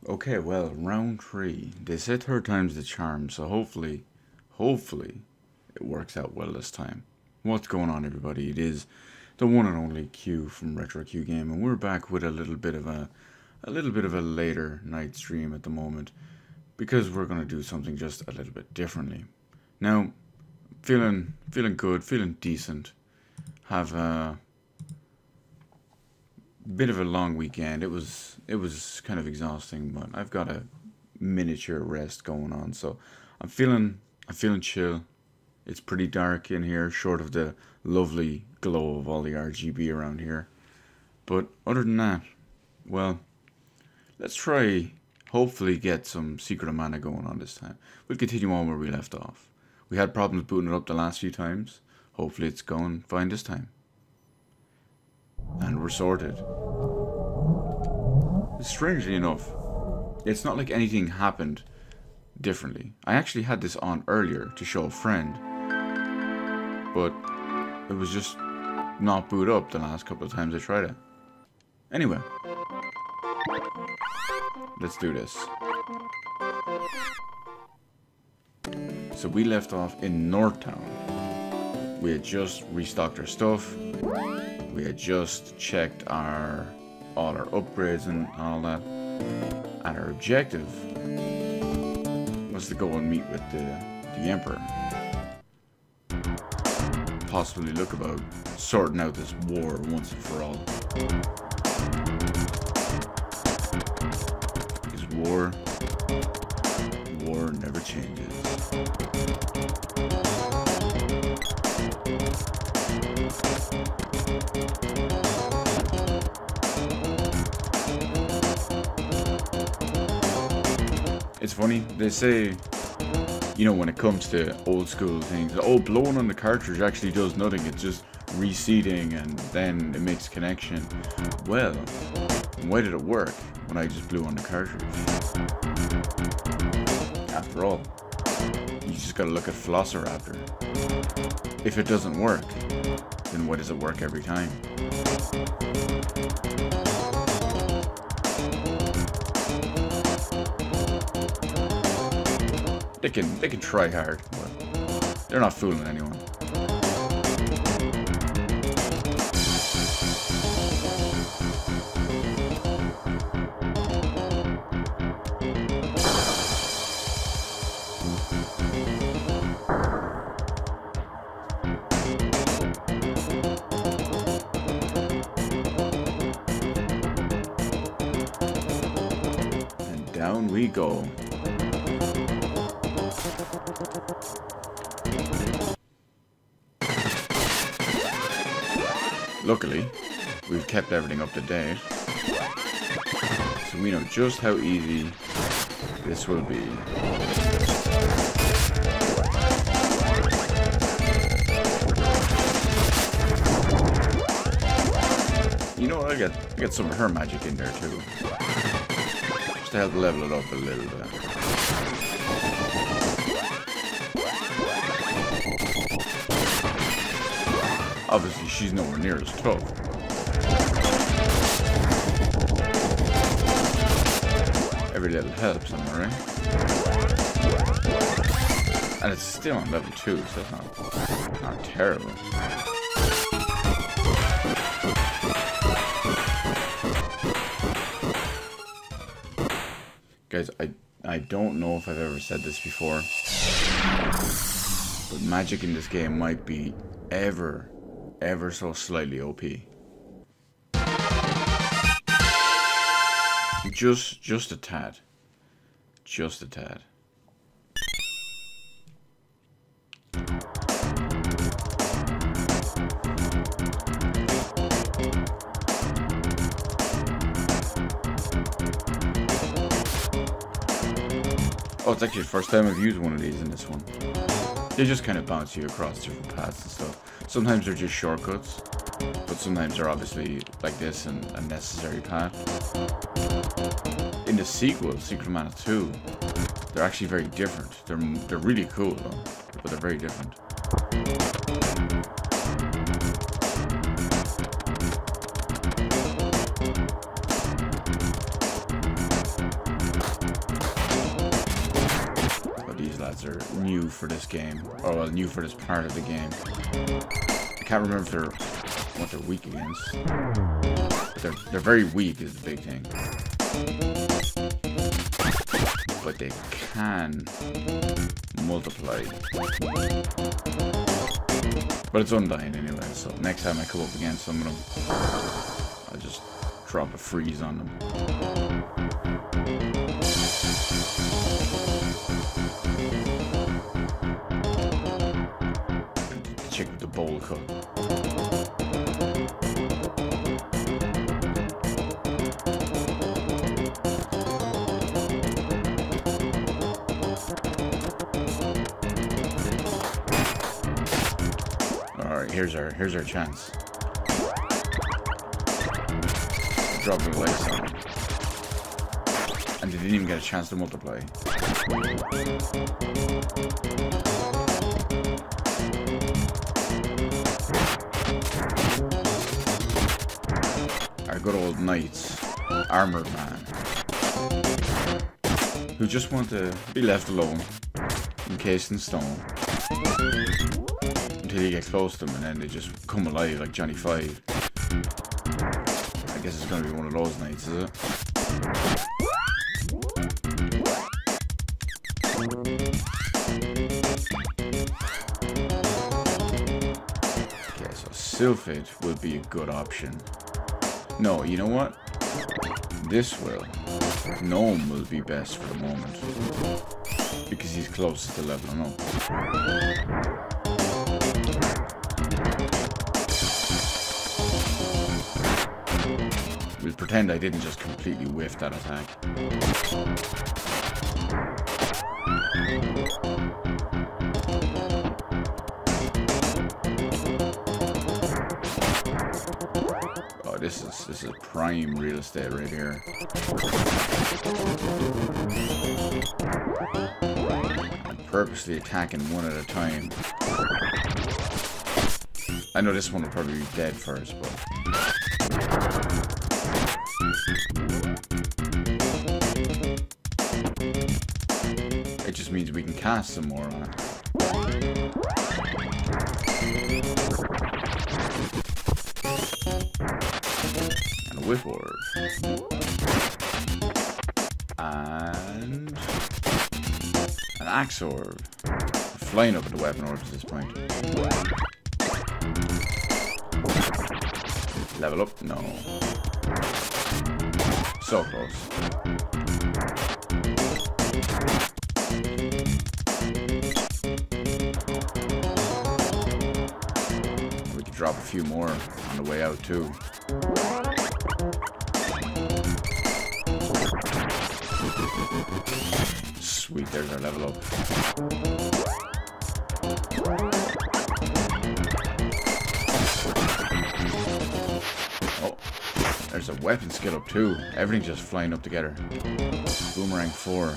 Okay, well, round three. They say third time's the charm, so hopefully, it works out well this time. What's going on, everybody? It is the one and only Q from Retro Q Game, and we're back with a little bit of a later night stream at the moment because we're gonna do something just a little bit differently. Now, feeling good, feeling decent. Have a bit of a long weekend. It was kind of exhausting, but I've got a miniature rest going on, so I'm feeling chill. It's pretty dark in here, short of the lovely glow of all the RGB around here. But other than that, well, let's try hopefully get some Secret of Mana going on this time. We'll continue on where we left off. We had problems booting it up the last few times. Hopefully it's going fine this time. And we're sorted. Strangely enough, it's not like anything happened differently. I actually had this on earlier to show a friend, but it was just not boot up the last couple of times I tried it. Anyway, let's do this. So we left off in Northtown. We had just restocked our stuff. We had just checked all our upgrades and all that. And our objective was to go and meet with the Emperor. Possibly look about sorting out this war once and for all. Because war never changes. It's funny, they say, you know, when it comes to old school things, oh, blowing on the cartridge actually does nothing, it's just reseating and then it makes connection. Well, why did it work when I just blew on the cartridge? After all, you just gotta look at Velociraptor. If it doesn't work, then why does it work every time? They can try hard, but they're not fooling anyone. And down we go. Luckily, we've kept everything up to date, so we know just how easy this will be. You know what, I get some of her magic in there too, just to help level it up a little bit. Obviously, she's nowhere near as tough. Every little helps, am I right? And it's still on level 2, so that's not terrible. Guys, I don't know if I've ever said this before, but magic in this game might be ever so slightly OP. Just a tad. Just a tad. Oh, it's actually the first time I've used one of these in this one. They just kind of bounce you across different paths and stuff. Sometimes they're just shortcuts, but sometimes they're obviously like this and a necessary path. In the sequel, Secret of Mana 2, they're actually very different. They're really cool though, but they're very different. new for this game, or well, new for this part of the game. I can't remember what they're weak against. But they're very weak is the big thing. But they can multiply. But it's undying anyway, so next time I come up against some of them, I'll just drop a freeze on them. Chick with the bowl cut. Alright, here's our chance. Dropping the lights on. And they didn't even get a chance to multiply. Our good old knights, armored man, who just want to be left alone, encased in stone, until you get close to them and then they just come alive like Johnny Five. I guess it's going to be one of those nights, is it? Okay, so Sylphid will be a good option. No, you know what? This will. Gnome will be best for the moment. Because he's closest to leveling up. We'll pretend I didn't just completely whiff that attack. Oh, this is prime real estate right here. I'm purposely attacking one at a time. I know this one will probably be dead first, but it just means we can cast some more on it. And a whip orb. And an axe orb. Flying up at the weapon orbs at this point. Level up? No. So close. We could drop a few more on the way out too. Sweet, there's our level up. Oh, there's a weapon skill up too. Everything's just flying up together. Boomerang 4.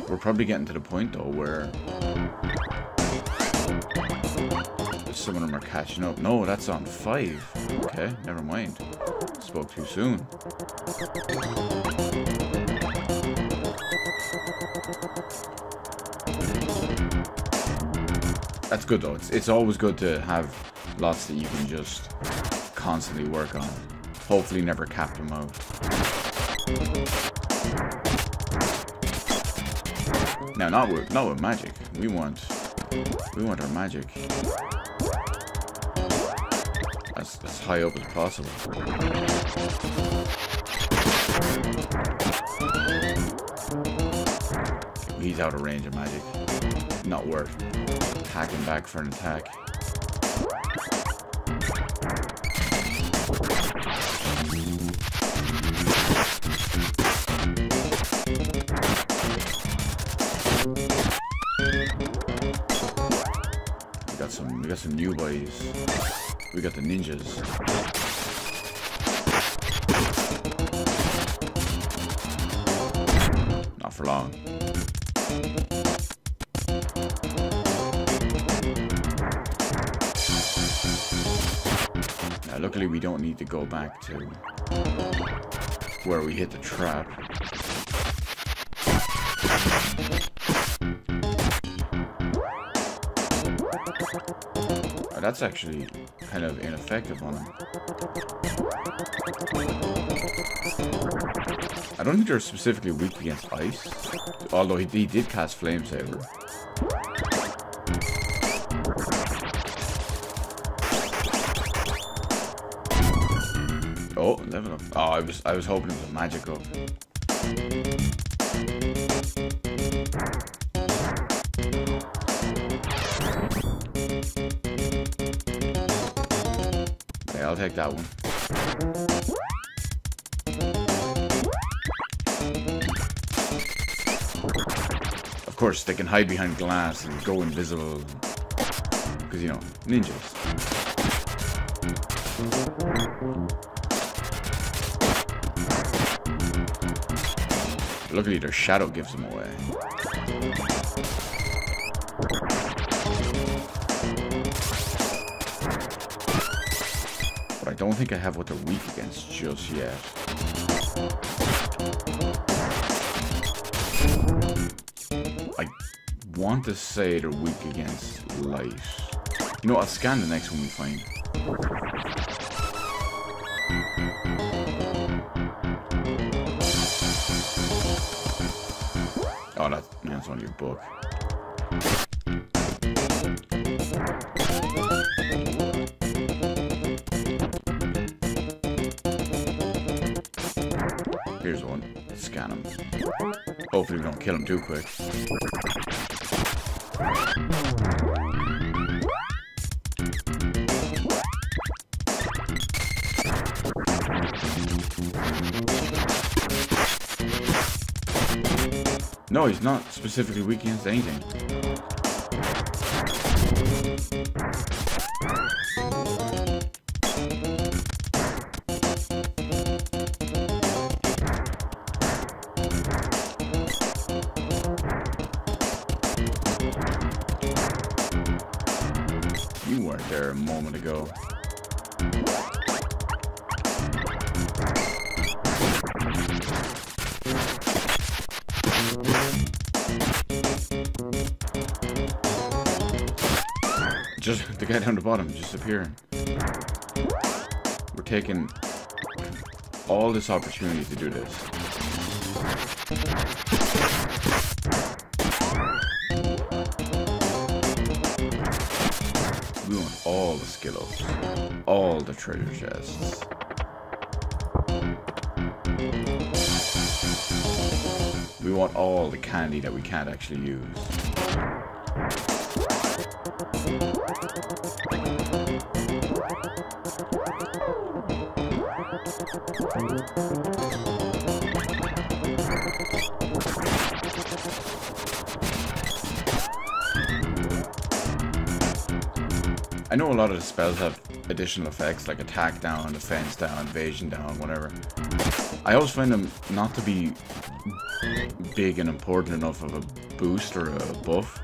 We're probably getting to the point though where some of them are catching up. No, that's on 5. Okay, never mind. Spoke too soon. That's good though. It's always good to have lots that you can just constantly work on. Hopefully never cap them out. Now not with magic. We want our magic as high up as possible. He's out of range of magic. Not worth hacking back for an attack. We got some new boys. We got the ninjas. Not for long. Now, luckily we don't need to go back to where we hit the trap. That's actually kind of ineffective on him. I don't think they're specifically weak against ice, although he did cast Flame Saber. Oh, level up. Oh, I was hoping it was a magic up. Okay, I'll take that one. Of course, they can hide behind glass and go invisible. Because, you know, ninjas. Luckily, their shadow gives them away. But I don't think I have what they're weak against just yet. I want to say they're weak against light. You know, I'll scan the next one we find. Oh, that's only a book. Here's one. Scan him. Hopefully we don't kill him too quick. No, he's not specifically weak against anything. You weren't there a moment ago. Just the guy down the bottom just appearing. We're taking all this opportunity to do this. We want all the skill ups, all the treasure chests. We want all the candy that we can't actually use. I know a lot of the spells have additional effects like attack down, defense down, evasion down, whatever. I always find them not to be big and important enough of a boost or a buff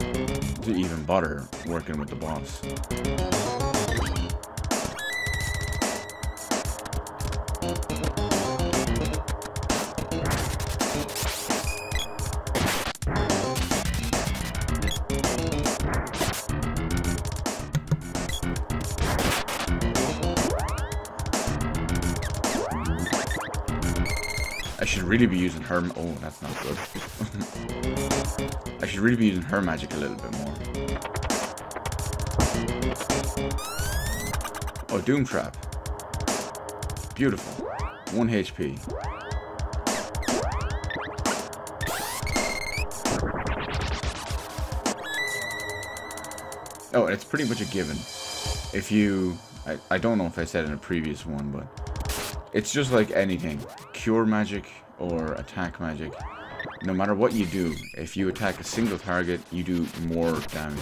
to even bother working with the boss. I should really be using her. Oh, that's not good. I should really be using her magic a little bit more. Oh, Doom Trap. Beautiful. 1 HP. Oh, it's pretty much a given. If you... I don't know if I said in a previous one, but... It's just like anything. Cure magic or attack magic. No matter what you do, if you attack a single target, you do more damage.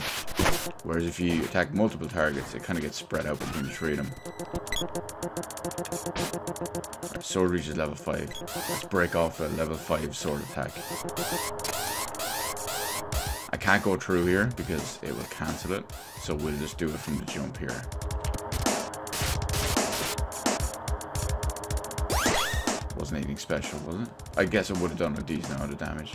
Whereas if you attack multiple targets, it kind of gets spread out between the three of them. Sword reaches level 5. Let's break off a level 5 sword attack. I can't go through here because it will cancel it, so we'll just do it from the jump here. Wasn't anything special, was it? I guess it would have done a decent amount of damage.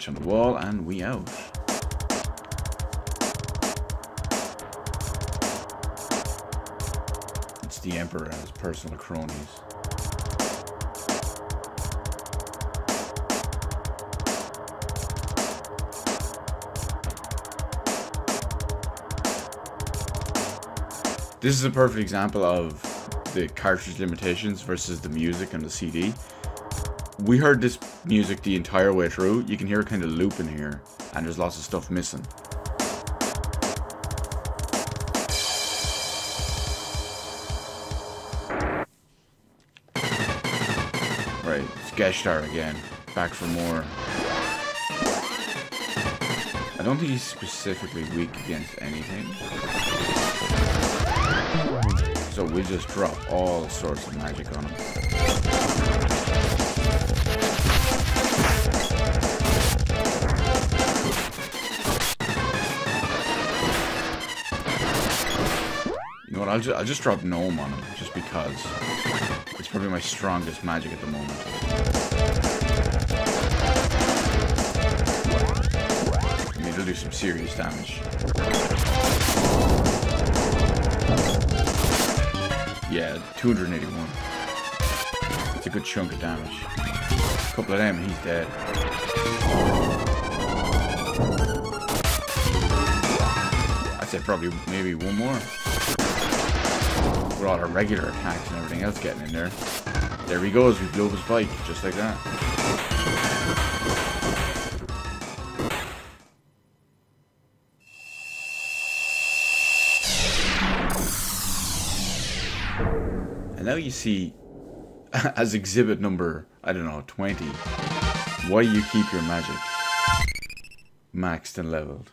switch on the wall, and we out. It's the Emperor and his personal cronies. This is a perfect example of the cartridge limitations versus the music on the CD. We heard this music the entire way through. You can hear it kind of looping here, and there's lots of stuff missing. Right, it's Geshtar again, back for more. I don't think he's specifically weak against anything. So we just drop all sorts of magic on him. You know what, I'll just drop Gnome on him, just because. It's probably my strongest magic at the moment. I mean, it'll do some serious damage. Yeah, 281. It's a good chunk of damage. A couple of them and he's dead. I'd say probably maybe one more. With all our regular attacks and everything else getting in there. There he goes, we blew up his bike, just like that. And now you see, as exhibit number, I don't know, 20, why you keep your magic maxed and leveled.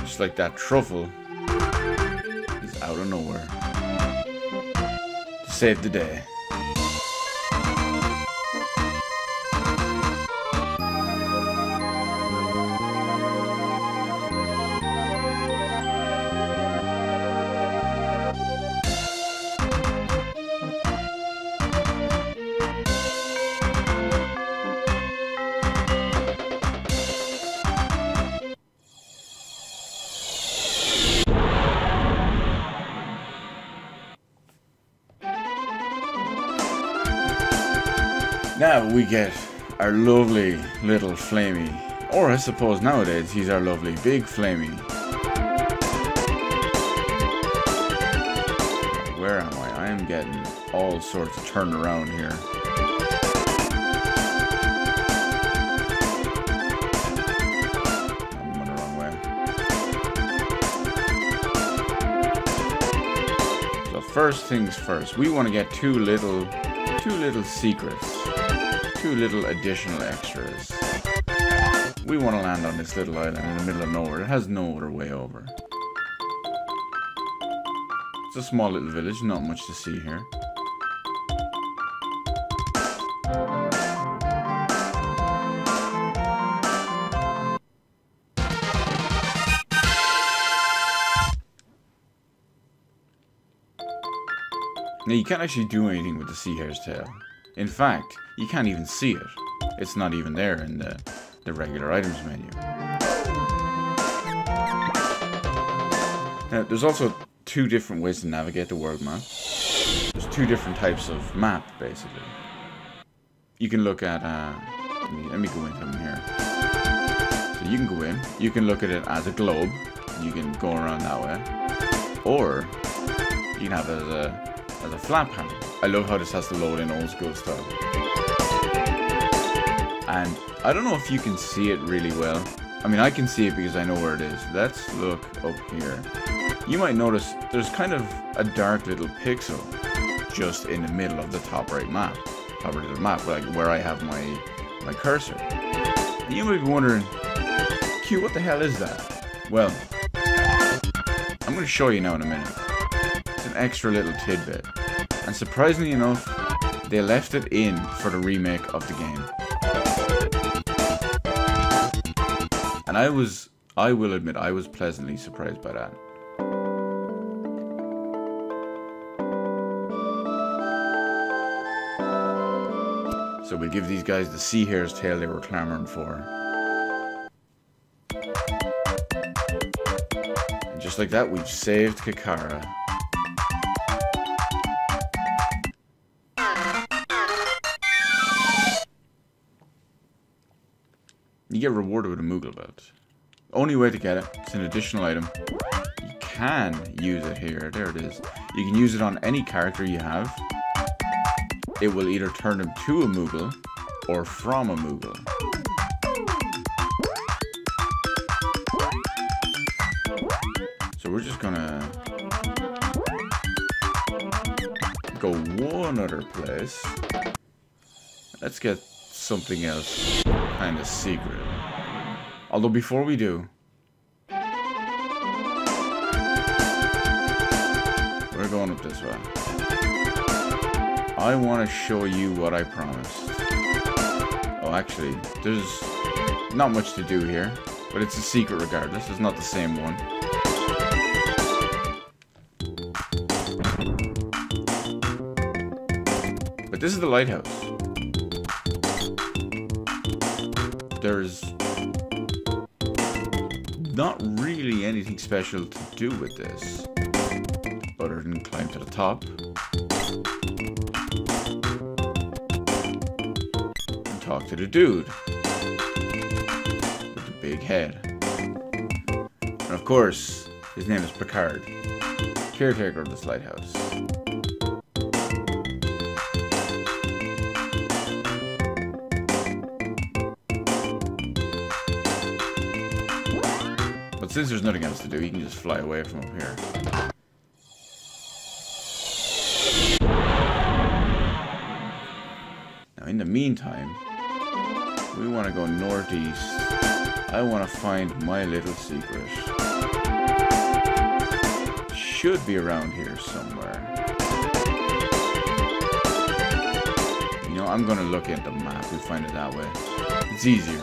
Just like that truffle is out of nowhere to save the day. Now we get our lovely little Flamey, or I suppose nowadays he's our lovely big Flamey. Where am I? I am getting all sorts of turn around here. I'm going the wrong way. So first things first, we want to get two little secrets. Two little additional extras. We want to land on this little island in the middle of nowhere. It has no other way over. It's a small little village, not much to see here. Now you can't actually do anything with the Sea Hare's tail. In fact, you can't even see it. It's not even there in the regular items menu. Now, there's also two different ways to navigate the world map. There's two different types of map, basically. You can look at, let me go into them here. So you can go in, you can look at it as a globe, you can go around that way. Or, you can have it as a flat panel. I love how this has to load in old school style. And I don't know if you can see it really well, I mean, I can see it because I know where it is. Let's look up here. You might notice there's kind of a dark little pixel just in the middle of the top right map. Top right of the map, like where I have my cursor. And you might be wondering, Q, what the hell is that? Well, I'm going to show you now in a minute. It's an extra little tidbit. And surprisingly enough, they left it in for the remake of the game. And I will admit, I was pleasantly surprised by that. So we'll give these guys the sea hare's tail they were clamoring for. And just like that, we've saved Kakara. You get rewarded with a Moogle belt. Only way to get it, it's an additional item. You can use it here, there it is. You can use it on any character you have. It will either turn them to a Moogle or from a Moogle. So we're just gonna go one other place. Let's get something else kind of secret. Although before we do, we're going up this way. I want to show you what I promised. Oh, actually, there's not much to do here, but it's a secret regardless. It's not the same one. But this is the lighthouse. There's not really anything special to do with this, other than climb to the top. Talk to the dude with the big head. And of course, his name is Picard, caretaker of this lighthouse. But since there's nothing else to do, he can just fly away from up here. Now, in the meantime, we want to go northeast. I want to find my little secret. Should be around here somewhere. You know, I'm going to look at the map and find it that way. It's easier.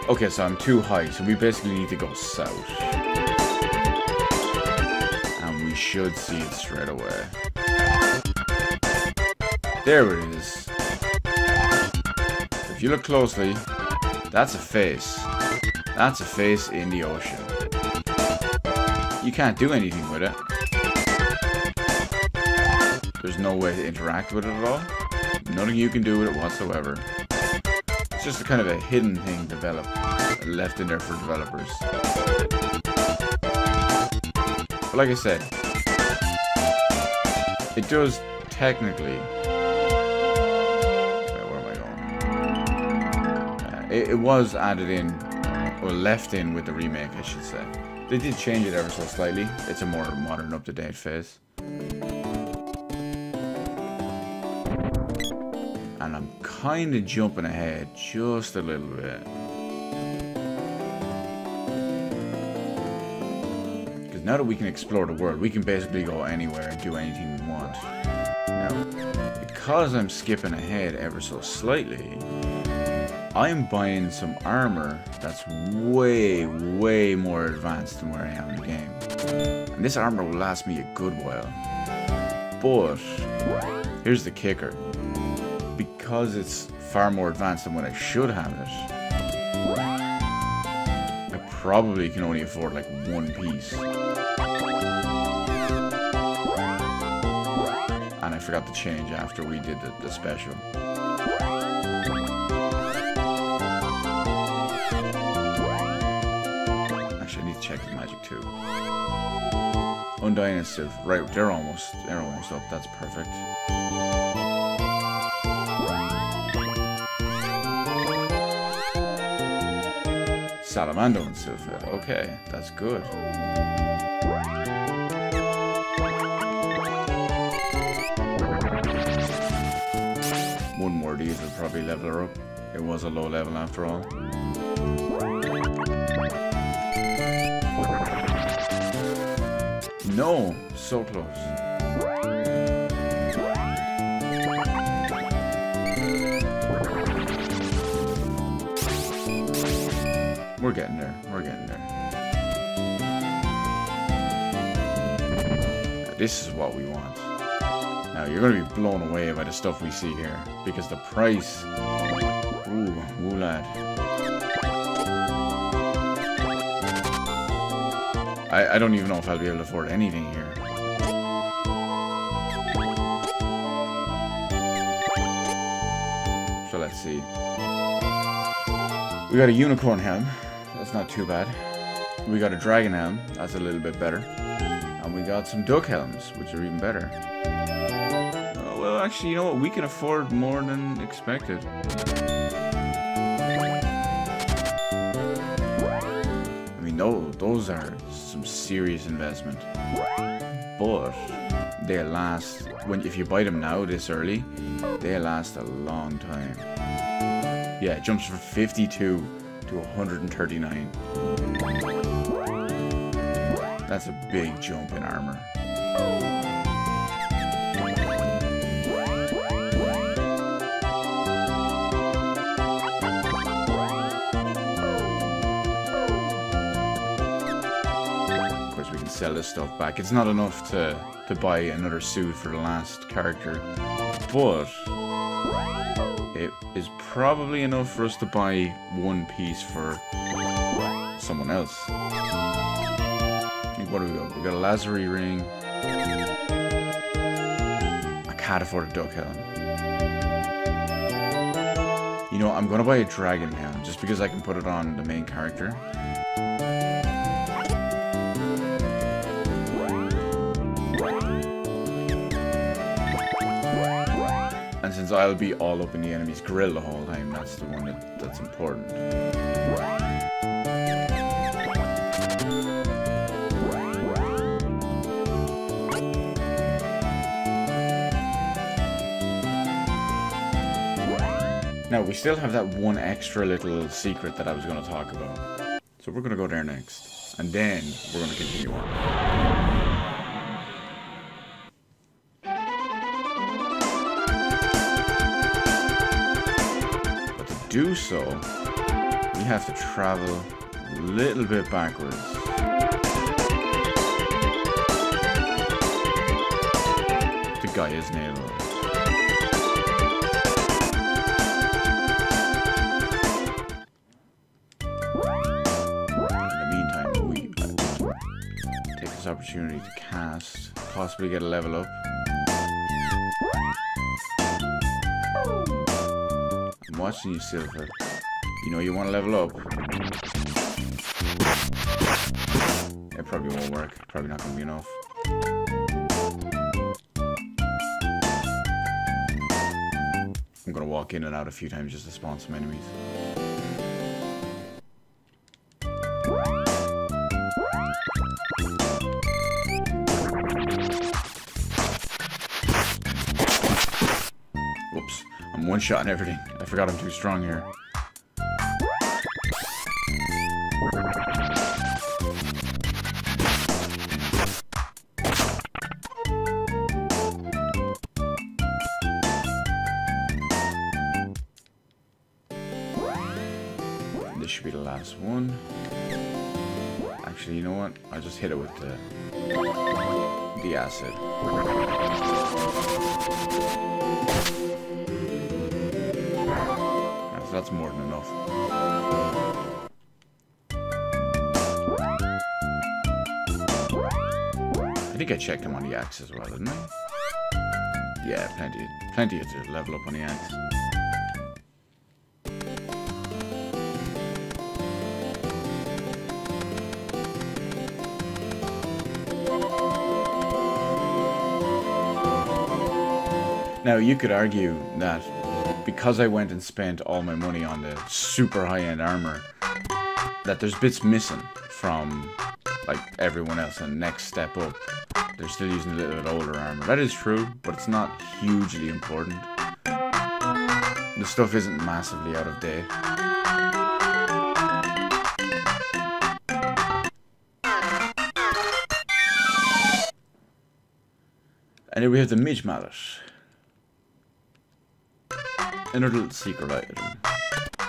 Okay, so I'm too high, so we basically need to go south. And we should see it straight away. There it is. If you look closely, that's a face. That's a face in the ocean. You can't do anything with it. There's no way to interact with it at all. Nothing you can do with it whatsoever. It's just a kind of a hidden thing left in there for developers. But like I said, it does technically... where am I going? It was added in, or left in with the remake, I should say. They did change it ever so slightly. It's a more modern, up-to-date face. And I'm kind of jumping ahead just a little bit. Because now that we can explore the world, we can basically go anywhere and do anything we want. Now, because I'm skipping ahead ever so slightly, I'm buying some armor that's way, way more advanced than where I am in the game. And this armor will last me a good while. But, here's the kicker. Because it's far more advanced than what I should have it, I probably can only afford like one piece. And I forgot to change after we did the special. Actually, I need to check the magic too. Undying and Sylph. Right, they're almost up. That's perfect. Salamando and Sylphid. Okay, that's good. One more of these will probably level her up. It was a low level after all. No, so close. We're getting there. We're getting there. Now, this is what we want. Now, you're going to be blown away by the stuff we see here. Because the price... Ooh, woo lad. I don't even know if I'll be able to afford anything here. So let's see. We got a unicorn helm. That's not too bad. We got a dragon helm. That's a little bit better. And we got some duck helms, which are even better. Oh, well, actually, you know what? We can afford more than expected. I mean, no, those are some serious investment. But they'll last. If you buy them now this early, they'll last a long time. Yeah, it jumps from 52 to 139. That's a big jump in armor. Of course, we can sell this stuff back. It's not enough to buy another suit for the last character, but it is probably enough for us to buy one piece for someone else. What do we got? We got a Lazari ring. I can't afford a duck helm. You know, I'm gonna buy a dragon helm just because I can put it on the main character. And since I'll be all up in the enemy's grill the whole time, that's the one that's important. Now, we still have that one extra little secret that I was going to talk about. So we're going to go there next. And then we're going to continue on. But to do so, we have to travel a little bit backwards. To Gaia's navel. Opportunity to cast, possibly get a level up. I'm watching you, Silver. You know you want to level up. It probably won't work. Probably not going to be enough. I'm going to walk in and out a few times just to spawn some enemies. One shot and everything. I forgot I'm too strong here. This should be the last one. Actually, you know what? I'll just hit it with the acid. That's more than enough. I think I checked him on the axe as well, didn't I? Yeah, plenty to level up on the axe. Now, you could argue that because I went and spent all my money on the super high-end armor, that there's bits missing from, like, everyone else, and next step up, they're still using a little bit older armor. That is true, but it's not hugely important. The stuff isn't massively out of date. And here we have the Midge Mallet. Another little secret item.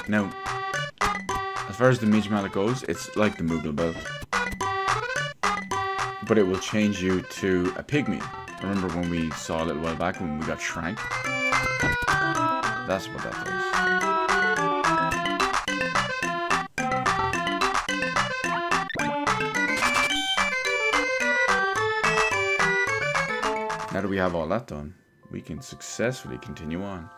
Now, as far as the Midge Mallet goes, it's like the Moogle Belt. But it will change you to a pygmy. Remember when we saw a little while back when we got shrank? That's what that does. Now that we have all that done, we can successfully continue on.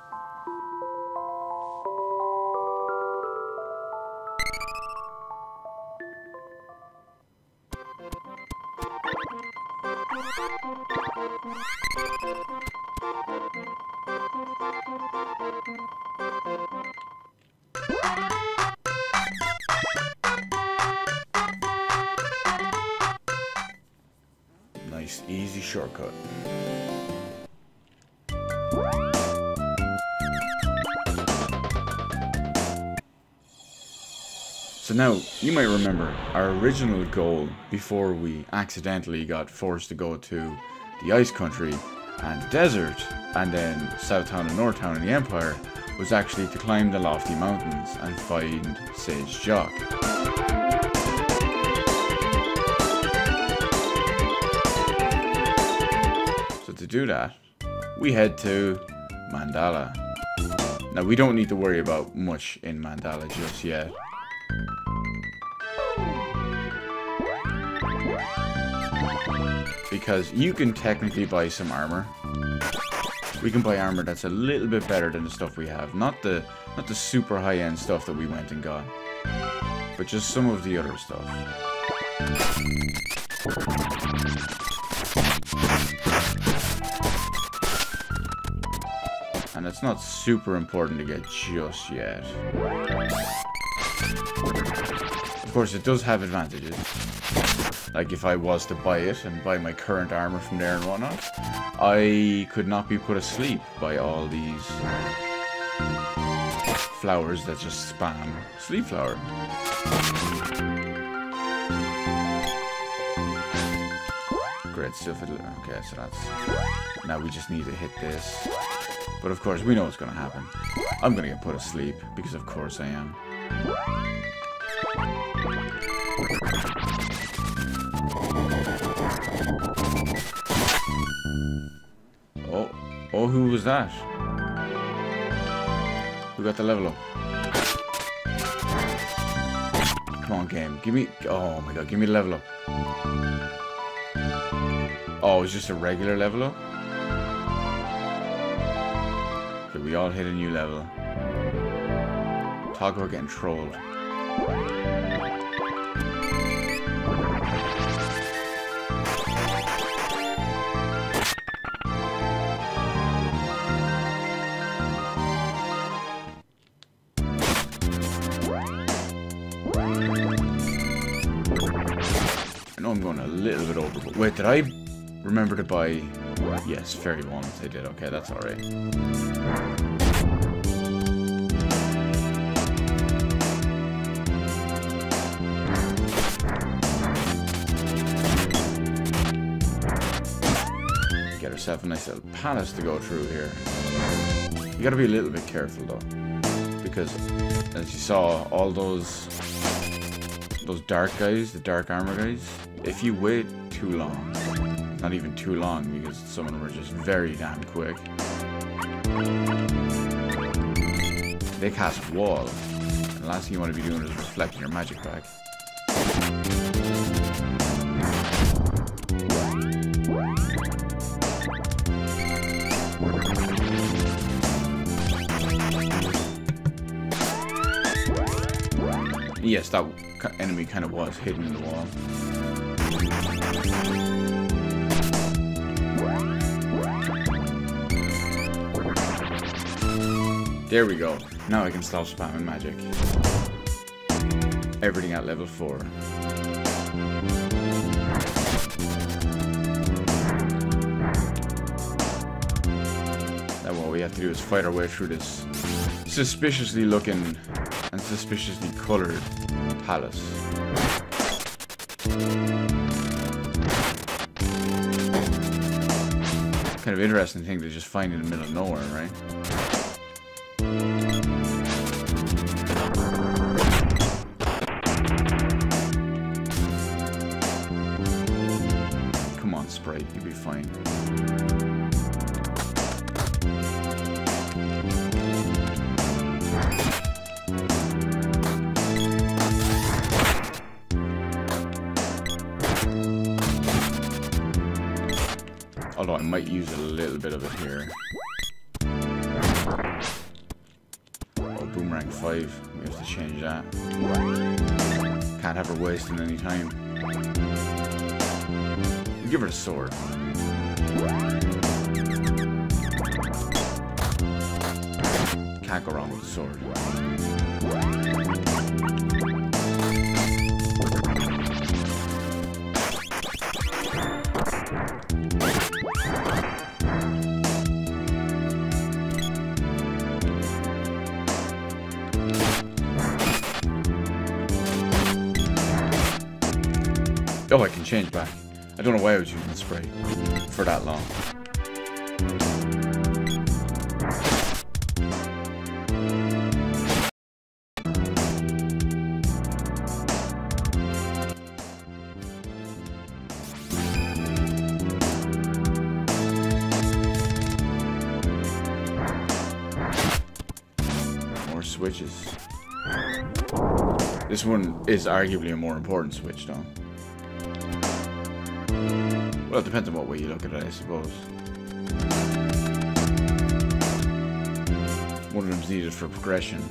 Nice, easy shortcut. So now, you might remember our original goal before we accidentally got forced to go to the Ice Country and the desert, and then South Town and North Town in the Empire, was actually to climb the lofty mountains and find Sage Jock. So to do that, we head to Mandala. Now, we don't need to worry about much in Mandala just yet. Because you can technically buy some armor. We can buy armor that's a little bit better than the stuff we have. Not the super high-end stuff that we went and got, but just some of the other stuff. And it's not super important to get just yet. Of course, it does have advantages. Like, if I was to buy it and buy my current armor from there and whatnot, I could not be put asleep by all these flowers that just spam sleep flower. Great stuff. Okay, so that's... Now we just need to hit this. But of course, we know what's going to happen. I'm going to get put asleep, because of course I am. Oh, who was that? Who got the level up? Come on, game. Give me... Oh my god, give me the level up. Oh, it's just a regular level up? Okay, we all hit a new level. Talk about getting trolled. I'm going a little bit over, but wait, did I remember to buy... Yes, fairy walnuts, I did. Okay, that's alright. Get herself a nice little palace to go through here. You gotta be a little bit careful though, because as you saw, all those dark guys, the dark armor guys, if you wait too long, not even too long, because some of them are just very damn quick, they cast wall, and the last thing you want to be doing is reflecting your magic back. Yes, that enemy kind of was hidden in the wall. There we go. Now I can stop spamming magic. Everything at level 4. Now what we have to do is fight our way through this suspiciously looking and suspiciously colored palace. Kind of interesting thing to just find in the middle of nowhere, right? Come on, Sprite, you'll be fine. Although I might use a little bit of it here. Oh, Boomerang 5. We have to change that. Can't have her wasting any time. We'll give her a sword. Can't go wrong with a sword. Oh, I can change back. I don't know why I was using the spray for that long. More switches. This one is arguably a more important switch, though. Well, it depends on what way you look at it, I suppose. One of them's needed for progression.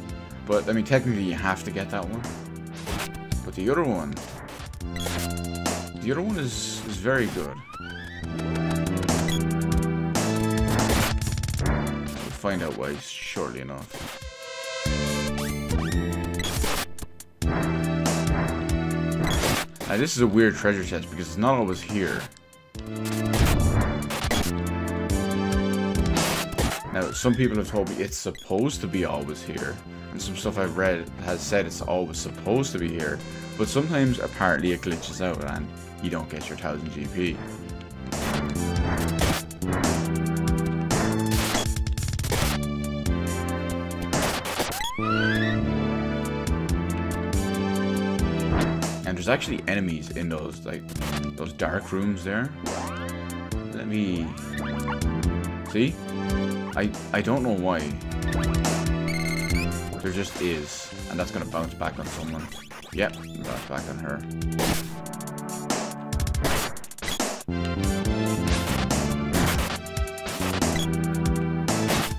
But, I mean, technically you have to get that one. But the other one... The other one is very good. We'll find out why shortly enough. Now, this is a weird treasure chest because it's not always here. Now, some people have told me it's supposed to be always here, and some stuff I've read has said it's always supposed to be here, but sometimes apparently it glitches out and you don't get your 1000 GP. And there's actually enemies in those, like, those dark rooms there. Let me... See? I don't know why. There just is. And that's gonna bounce back on someone. Yep, bounce back on her.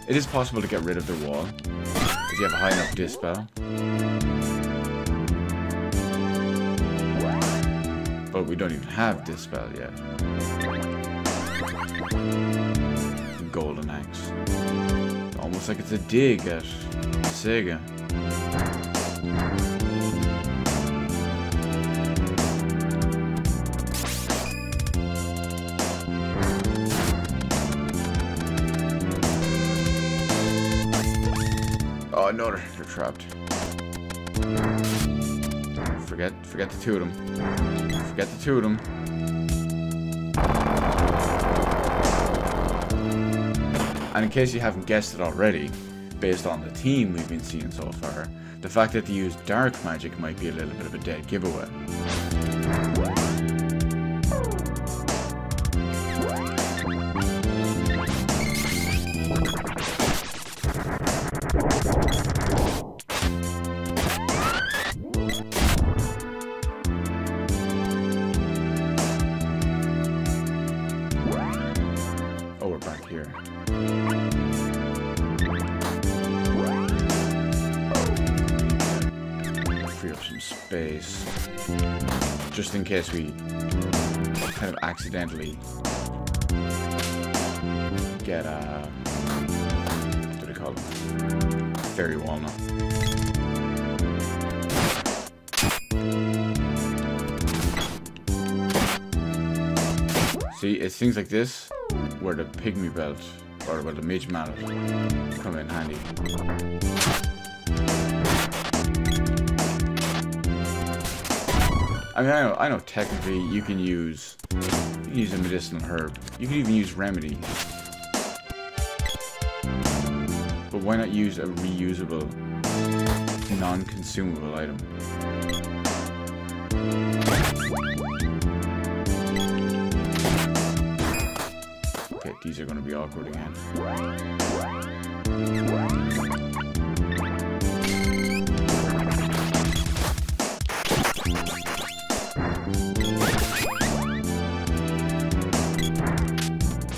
It is possible to get rid of the wall if you have a high enough dispel. But we don't even have dispel yet. Golden axe. Almost like it's a dig at Sega. Oh no, they're trapped. Forget the two of them. Forget the two of them. And in case you haven't guessed it already, based on the theme we've been seeing so far, the fact that they use dark magic might be a little bit of a dead giveaway. Oh, we're back here. Free up some space. Just in case we kind of accidentally get call them? Fairy walnut. See, it's things like this where the pygmy belt or well, the mage mallet come in handy. I mean, I know technically you can use a medicinal herb. You can even use remedy. But why not use a reusable, non-consumable item? Okay, these are going to be awkward again.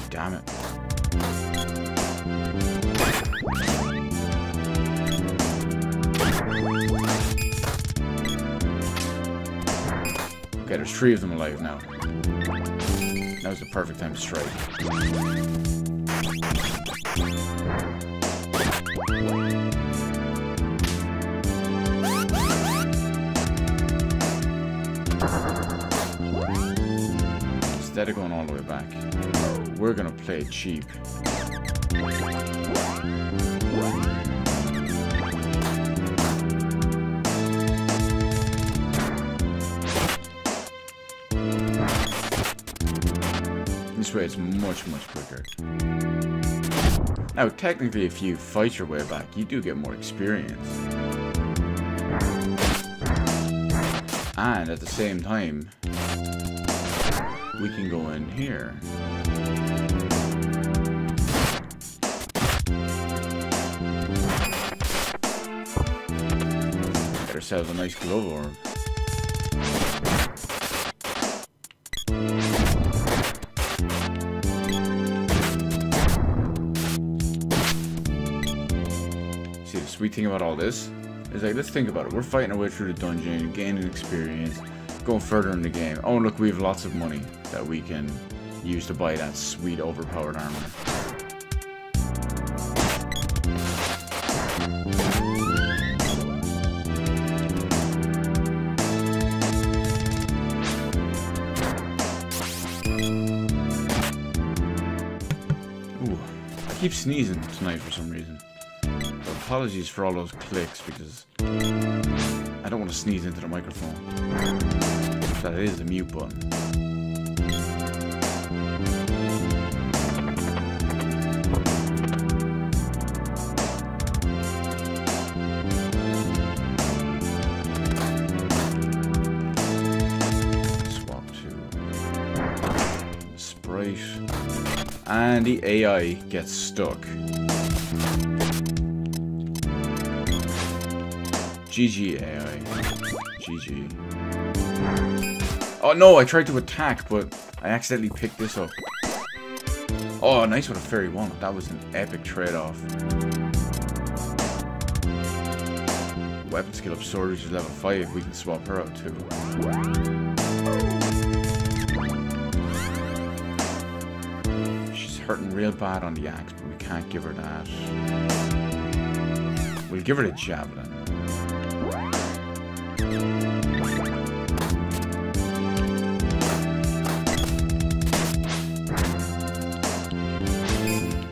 Damn it. Okay, there's 3 of them alive now. Now's the perfect time to strike. Instead of going all the way back, we're gonna play it cheap. This way it's much quicker. Now technically if you fight your way back, you do get more experience. And at the same time, we can go in here. Get ourselves a nice glove orb. See, the sweet thing about all this is like, let's think about it. We're fighting our way through the dungeon, gaining experience, going further in the game. Oh, look, we have lots of money that we can use to buy that sweet overpowered armor. Ooh, I keep sneezing tonight for some reason. So apologies for all those clicks because I don't want to sneeze into the microphone. That is the mute button. Swap to Sprite. And the AI gets stuck. GG AI. GG. Oh no, I tried to attack, but I accidentally picked this up. Oh, nice with a fairy walnut. That was an epic trade-off. Weapon skill up sword, which is level 5. We can swap her out too. She's hurting real bad on the axe, but we can't give her that. We'll give her the javelin.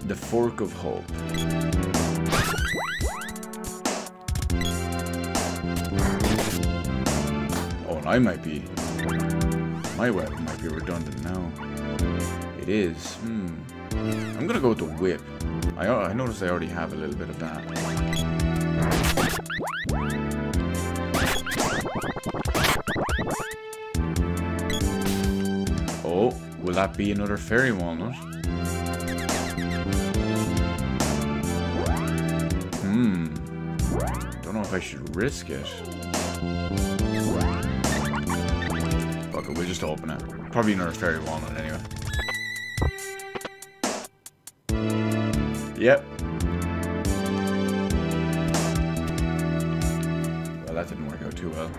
The Fork of Hope. Oh, and my weapon might be redundant now. It is. I'm gonna go with the whip. I noticed I already have a little bit of that. Oh, will that be another fairy walnut? Don't know if I should risk it. Fuck it, we'll just open it. Probably another fairy walnut anyway. Yep. Well, that didn't work out too well.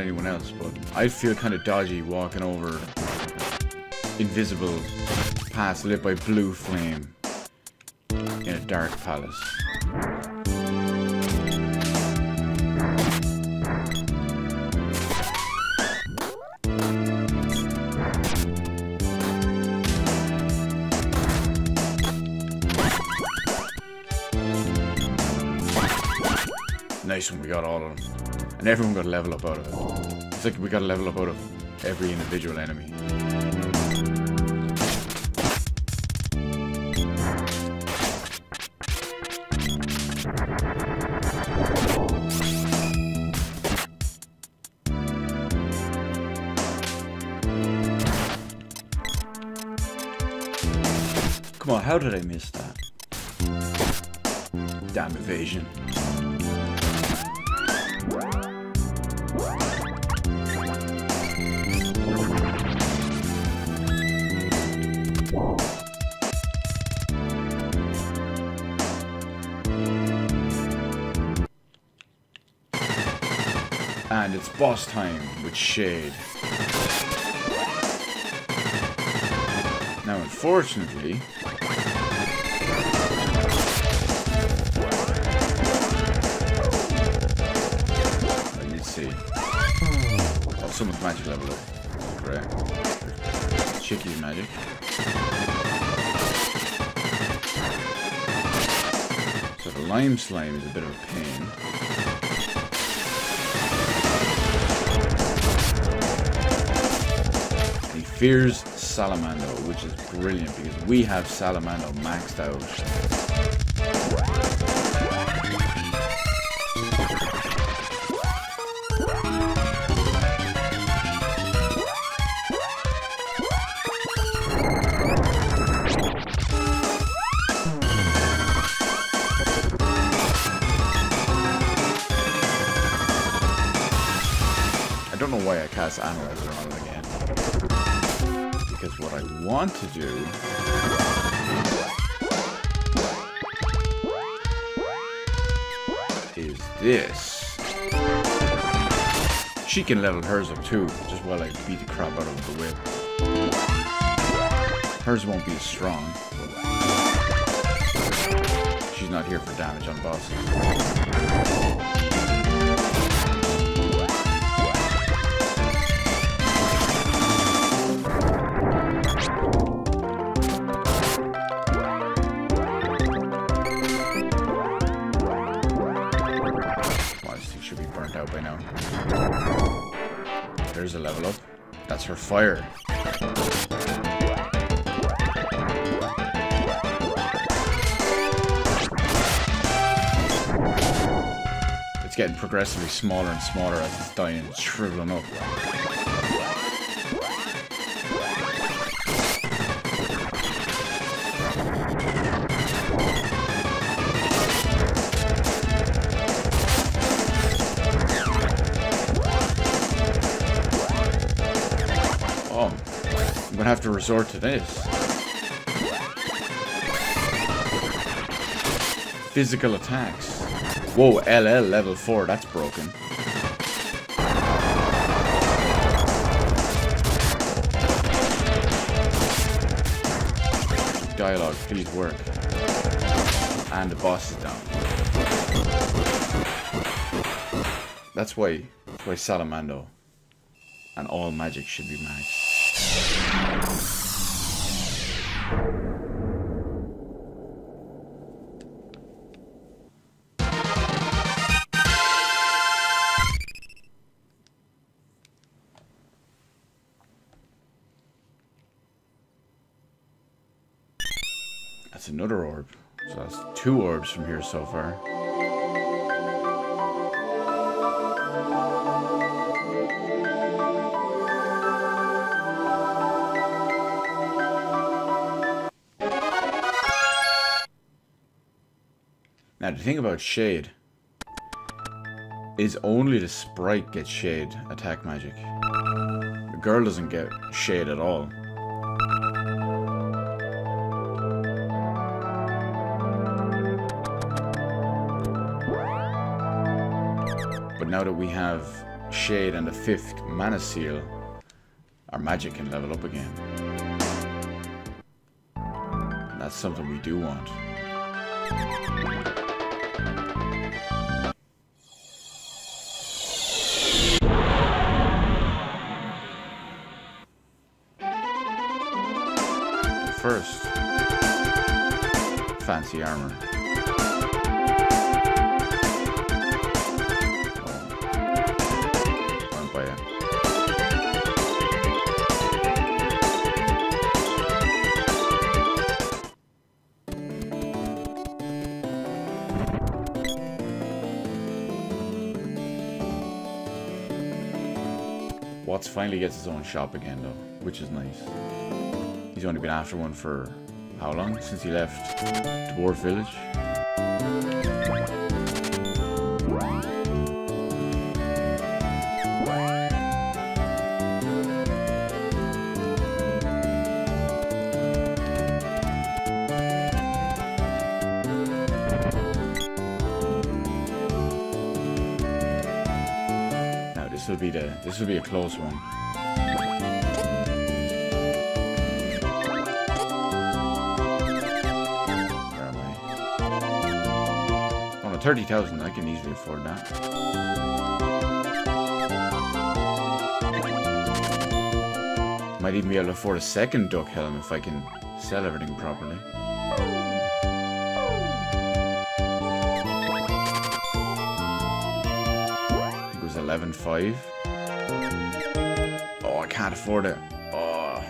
anyone else, but I feel kind of dodgy walking over invisible paths lit by blue flame in a dark palace. Nice one, we got all of them. And everyone got a level up out of it. It's like we got a level up out of every individual enemy. Come on, how did I miss that? Damn evasion. And it's boss time with Shade. Now, unfortunately, let's see. Oh, someone's magic level up. Great. Chicky's magic. So the lime slime is a bit of a pain. He fears Salamando, which is brilliant because we have Salamando maxed out. I don't know why I cast Analyzer on it again. Because what I want to do is this. She can level hers up too, just while I beat the crap out of the whip. Hers won't be as strong. She's not here for damage on bosses. Out by now. There's a level up. That's her fire. It's getting progressively smaller and smaller as it's dying, it's shriveling up. I'm gonna have to resort to this. Physical attacks. Whoa, LL level 4, that's broken. Dialogue, please work. And the boss is down. That's why Salamando and all magic should be maxed. That's another orb. So that's 2 orbs from here so far. Now the thing about Shade is only the sprite gets Shade attack magic. The girl doesn't get Shade at all. But now that we have Shade and the 5th Mana Seal, our magic can level up again. And that's something we do want. But first, fancy armor. Watts finally gets his own shop again though, which is nice. He's only been after one for how long? Since he left Dwarf Village? This will be a close one. Where am I? Oh no, 30,000. I can easily afford that. Might even be able to afford a second duck helm if I can sell everything properly. I think it was 11.5. Oh, I can't afford it. Oh.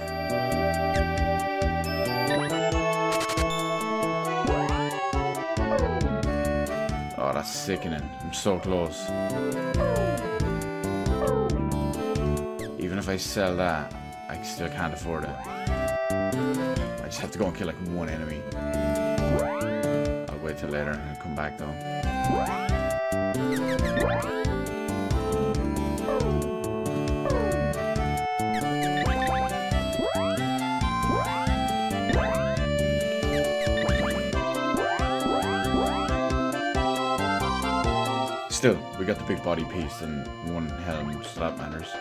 Oh, that's sickening. I'm so close. Even if I sell that, I still can't afford it. I just have to go and kill like one enemy. I'll wait till later and come back though. Still, we got the big body piece and one helm, so that matters.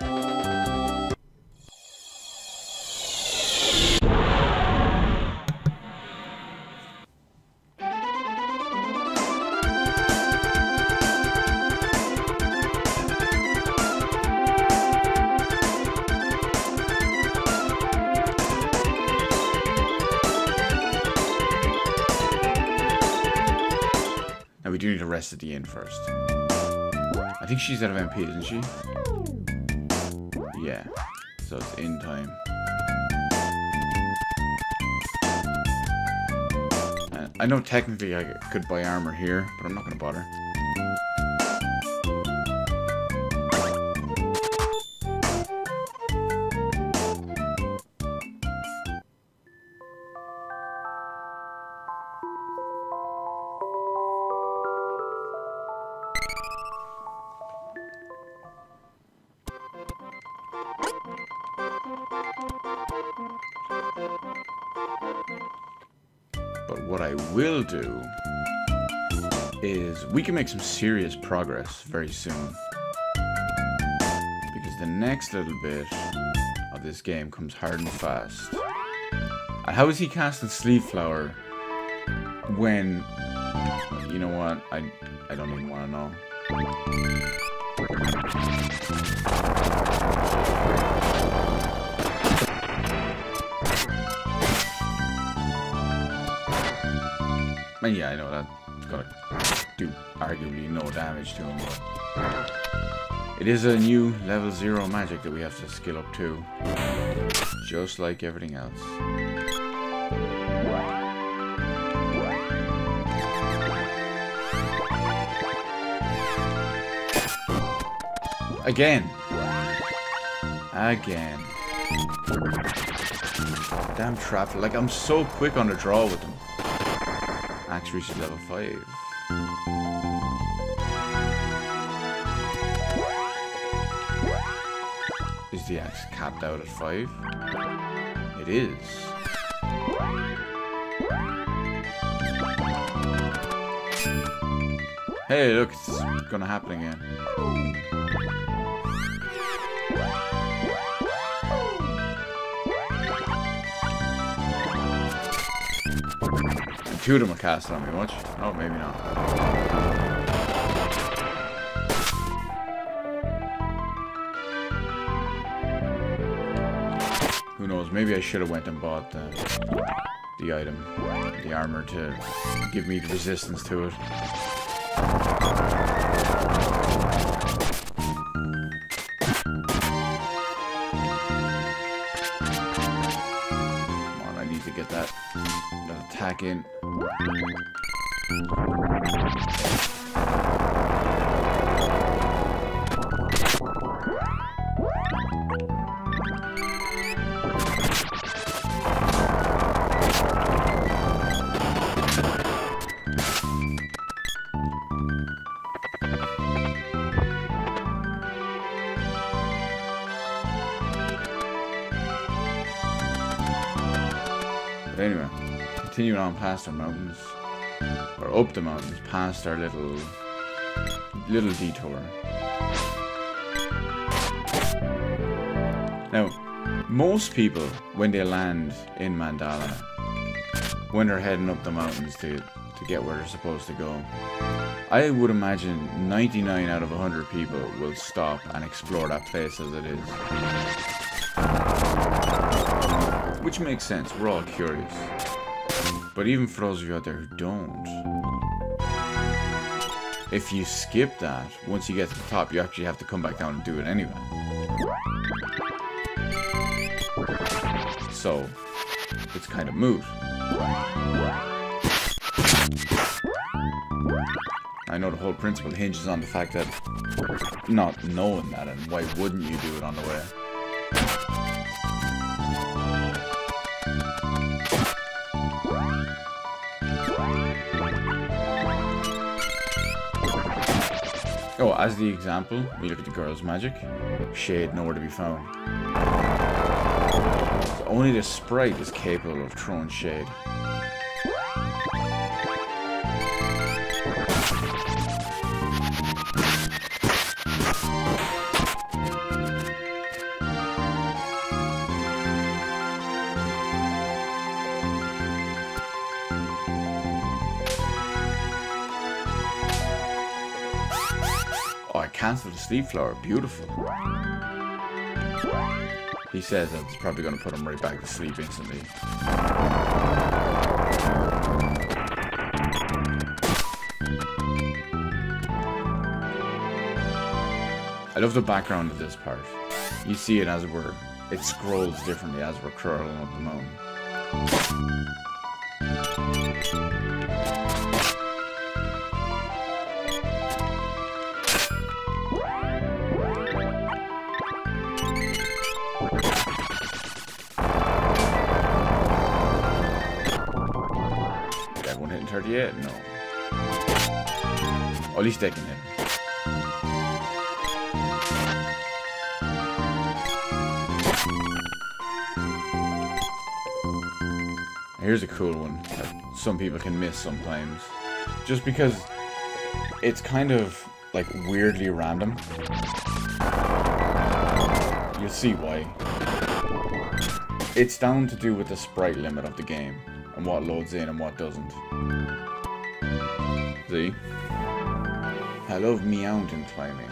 Now we do need to rest at the inn first. I think she's out of MP, isn't she? Yeah. So it's in time. I know technically I could buy armor here, but I'm not going to bother. But what I will do is we can make some serious progress very soon. Because the next little bit of this game comes hard and fast. And how is he casting Sleeve Flower when... You know what? I don't even want to know. And yeah, I know that's gonna do arguably no damage to him, but it is a new level 0 magic that we have to skill up to, just like everything else. Again. Damn trap, like I'm so quick on the draw with them. Axe reaches level 5. Is the axe capped out at 5? It is. Hey, look, it's gonna happen again. two of them are casting on me, watch. Oh, maybe not. Who knows, maybe I should have went and bought the item, the armor, to give me the resistance to it. Come on, I need to get that attack in. But anyway, continuing on past our mountains, or up the mountains, past our little detour. Now, most people, when they land in Mandala, when they're heading up the mountains to get where they're supposed to go, I would imagine 99 out of 100 people will stop and explore that place as it is. Which makes sense, we're all curious. But even for those of you out there who don't, if you skip that, once you get to the top, you actually have to come back down and do it anyway. So, it's kind of moot. I know the whole principle hinges on the fact that not knowing that, and why wouldn't you do it on the way? Oh, as the example, we look at the girl's magic. Shade nowhere to be found. So only the sprite is capable of throwing shade. Oh, I cancelled the sleep flower. Beautiful. He says that it's probably going to put him right back to sleep instantly. I love the background of this part. You see it as it scrolls differently as we're crawling up the mountain. Everyone hitting 38? No. Or at least they can hit. Here's a cool one that some people can miss sometimes. Just because it's kind of like weirdly random. You'll see why. It's down to do with the sprite limit of the game and what loads in and what doesn't. See? I love mountain climbing.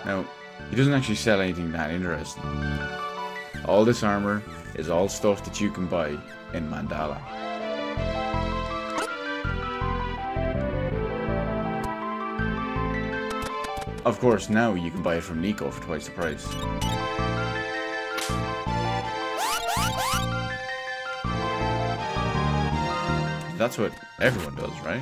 Now, he doesn't actually sell anything that interesting. All this armor is all stuff that you can buy in Mandala. Of course, now you can buy it from Nico for twice the price. That's what everyone does, right?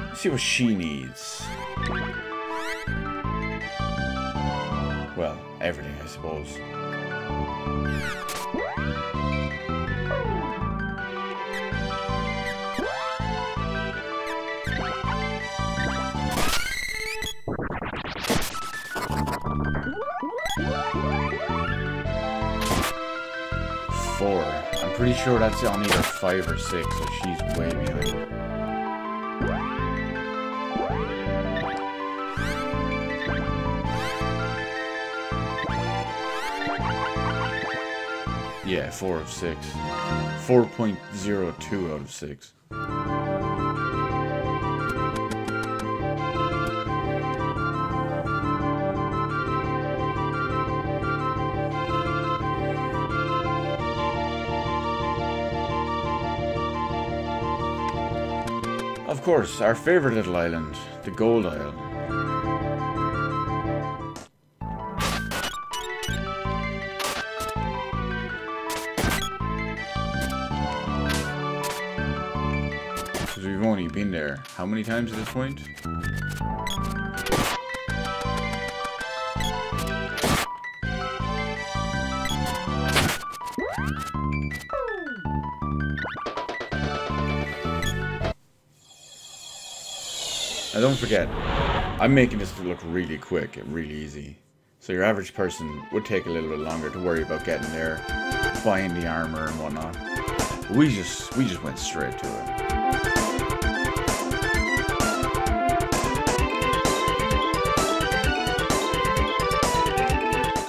Let's see what she needs. Well, everything, I suppose. 4. I'm pretty sure that's on either 5 or 6, so she's way behind. Yeah, 4 of 6. 4.02 out of 6. Of course, our favorite little island, the Gold Isle. Because we've only been there how many times at this point? Now don't forget, I'm making this look really quick and really easy. So your average person would take a little bit longer to worry about getting there, buying the armor and whatnot. We just went straight to it.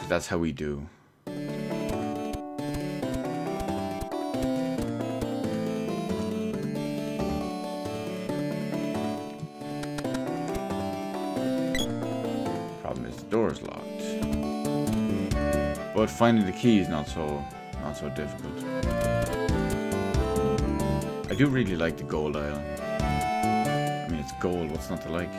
That's how we do. Door's locked, but finding the key is not so difficult. I do really like the Gold Isle. I mean, it's gold. What's not to like?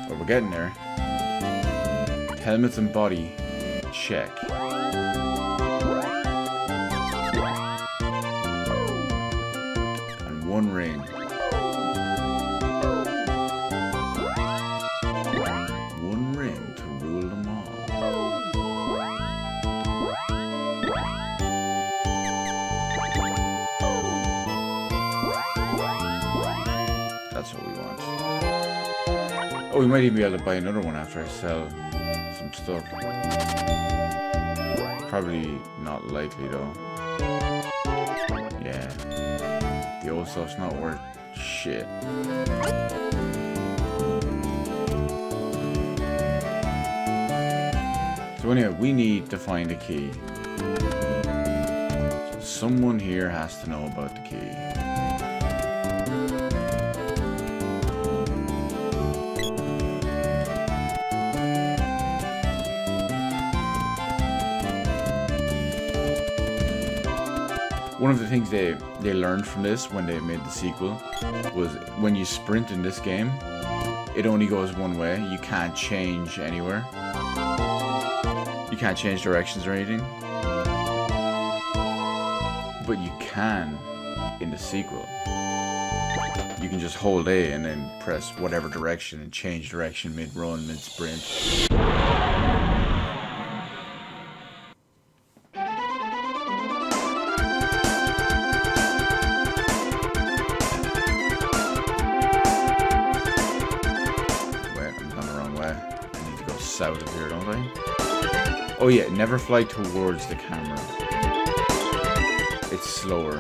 But we're getting there. Helmets and body. Check. And one ring. One ring to rule them all. That's what we want. Oh, we might even be able to buy another one after I sell some stuff. Probably not likely though. Yeah. The old stuff's not worth shit. So anyway, we need to find a key. So someone here has to know about the key. One of the things they learned from this when they made the sequel was when you sprint in this game, it only goes one way. You can't change anywhere. You can't change directions or anything. But you can in the sequel. You can just hold A and then press whatever direction and change direction mid-run, mid-sprint. Out of here, don't I? Oh yeah, never fly towards the camera. It's slower.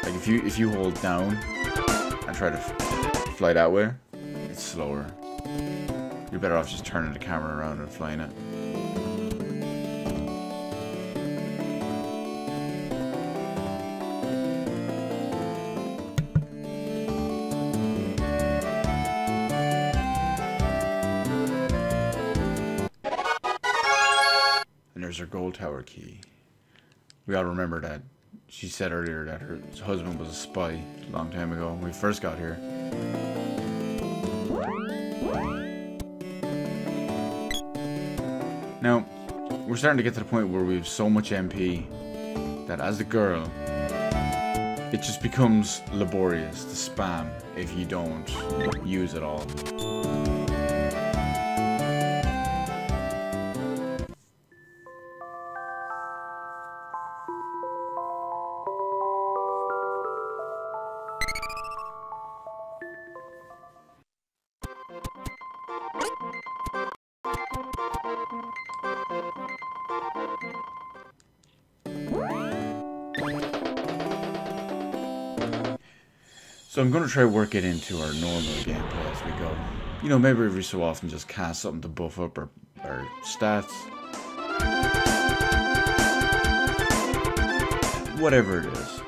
Like if you hold down and try to fly that way, it's slower. You're better off just turning the camera around and flying it. Her gold tower key. We gotta remember that she said earlier that her husband was a spy a long time ago when we first got here. Now, we're starting to get to the point where we have so much MP that as a girl, it just becomes laborious to spam if you don't use it all. So I'm going to try work it into our normal gameplay as we go. You know, maybe every so often just cast something to buff up our stats. Whatever it is.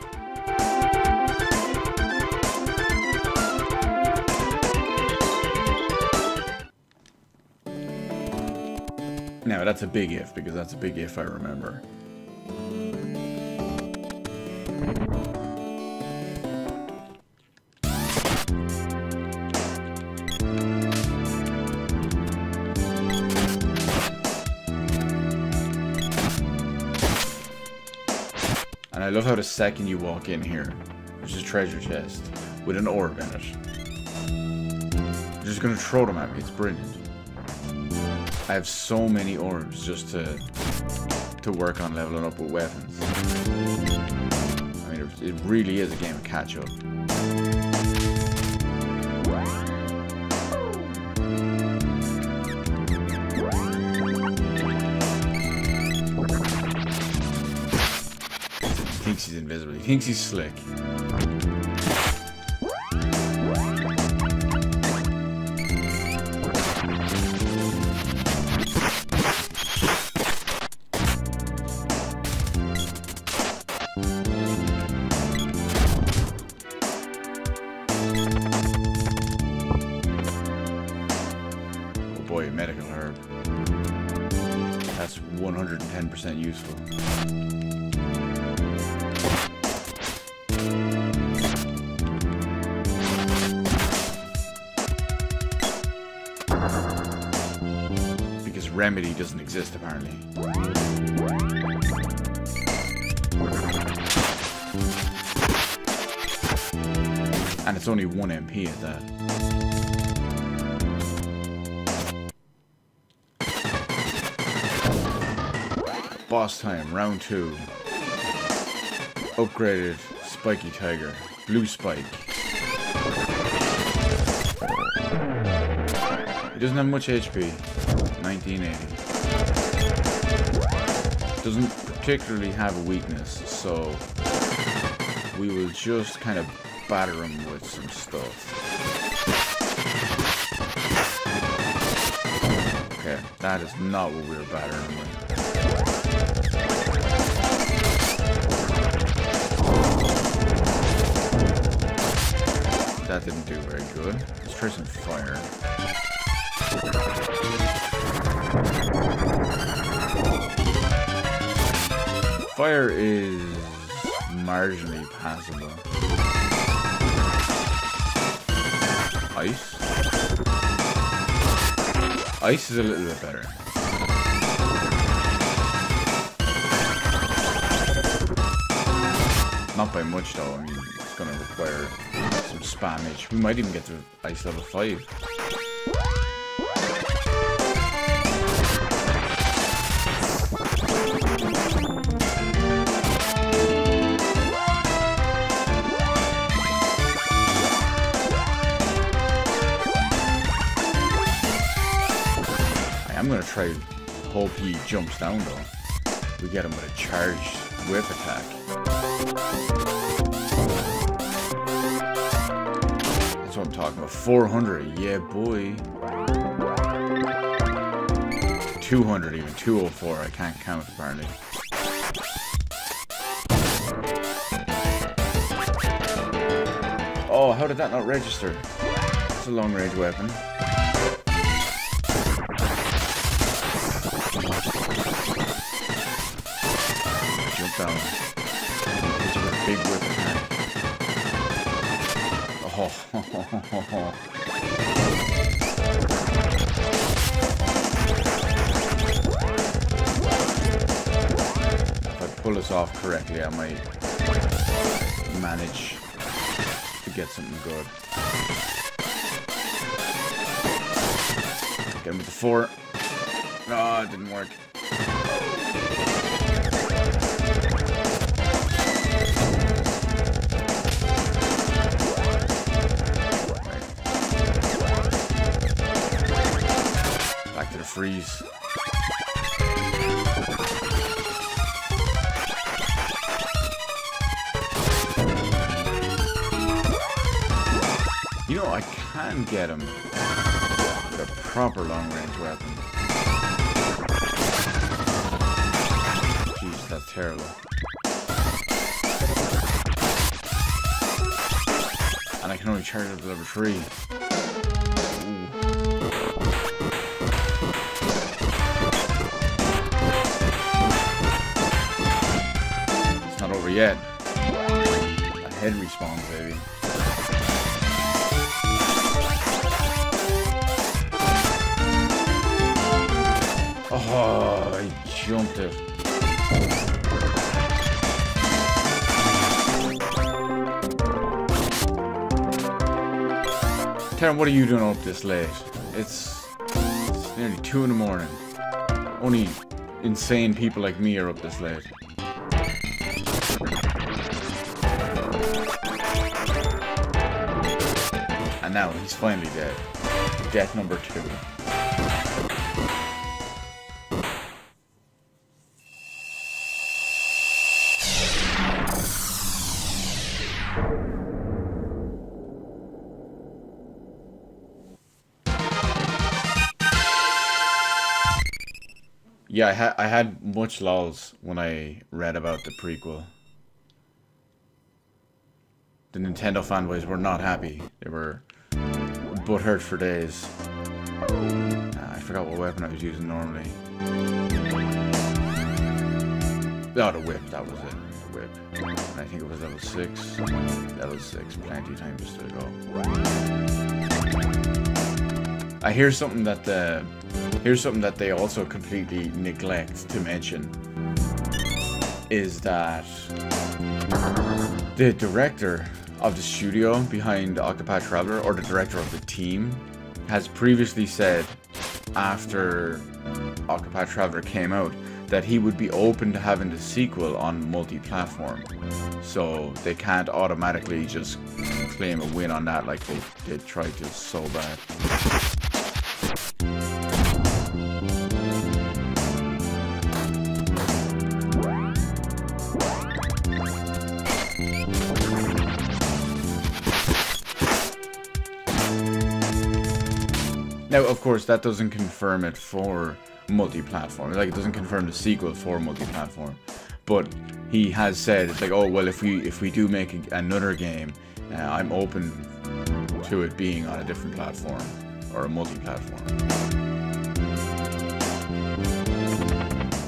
Now that's a big if, because that's a big if I remember. And I love how the second you walk in here, there's a treasure chest with an orb in it. You're just gonna throw them at me, it's brilliant. I have so many orbs just to work on leveling up with weapons. I mean, it really is a game of catch up. He thinks he's invisible. He thinks he's slick. Boy, medical herb. That's 110% useful. Because remedy doesn't exist apparently. And it's only 1 MP at that. Boss time, round 2. Upgraded Spiky Tiger. Blue Spike. He doesn't have much HP. 1980. Doesn't particularly have a weakness, so we will just kind of batter him with some stuff. Okay, that is not what we were battering him with. That didn't do very good. Let's try some fire. Fire is marginally passable. Ice? Ice is a little bit better. Not by much though, I mean, it's gonna require some spammage. We might even get to ice level 5. I'm gonna try, hope he jumps down though. We get him with a charged whip attack. That's what I'm talking about. 400, yeah boy. 200 even, 204, I can't count apparently. Oh, how did that not register? It's a long range weapon. Jump down. Hit you with a big whip attack. Oh, if I pull this off correctly, I might manage to get something good. Get him with the 4. No, it didn't work. Back to the freeze. can get him with a proper long-range weapon. Jeez, that's terrible. And I can only charge up to level 3. Ooh. It's not over yet. A head respawns, baby. Oh, I jumped it. Taryn, what are you doing up this late? It's nearly 2 in the morning. Only insane people like me are up this late. And now he's finally dead. Death number 2. Yeah, I had much lols when I read about the prequel. The Nintendo fanboys were not happy. They were butthurt for days. I forgot what weapon I was using normally. Oh, the whip, that was it. The whip. And I think it was level 6. Level 6, plenty of time just to go. I hear something that here's something that they also completely neglect to mention, is that the director of the studio behind Octopath Traveler, or the director of the team, has previously said after Octopath Traveler came out that he would be open to having the sequel on multi-platform. So they can't automatically just claim a win on that like they tried to so bad. Now, of course, that doesn't confirm it for multi-platform. Like, it doesn't confirm the sequel for multi-platform. But he has said, it's like, oh, well, if we do make another game, I'm open to it being on a different platform or a multi-platform.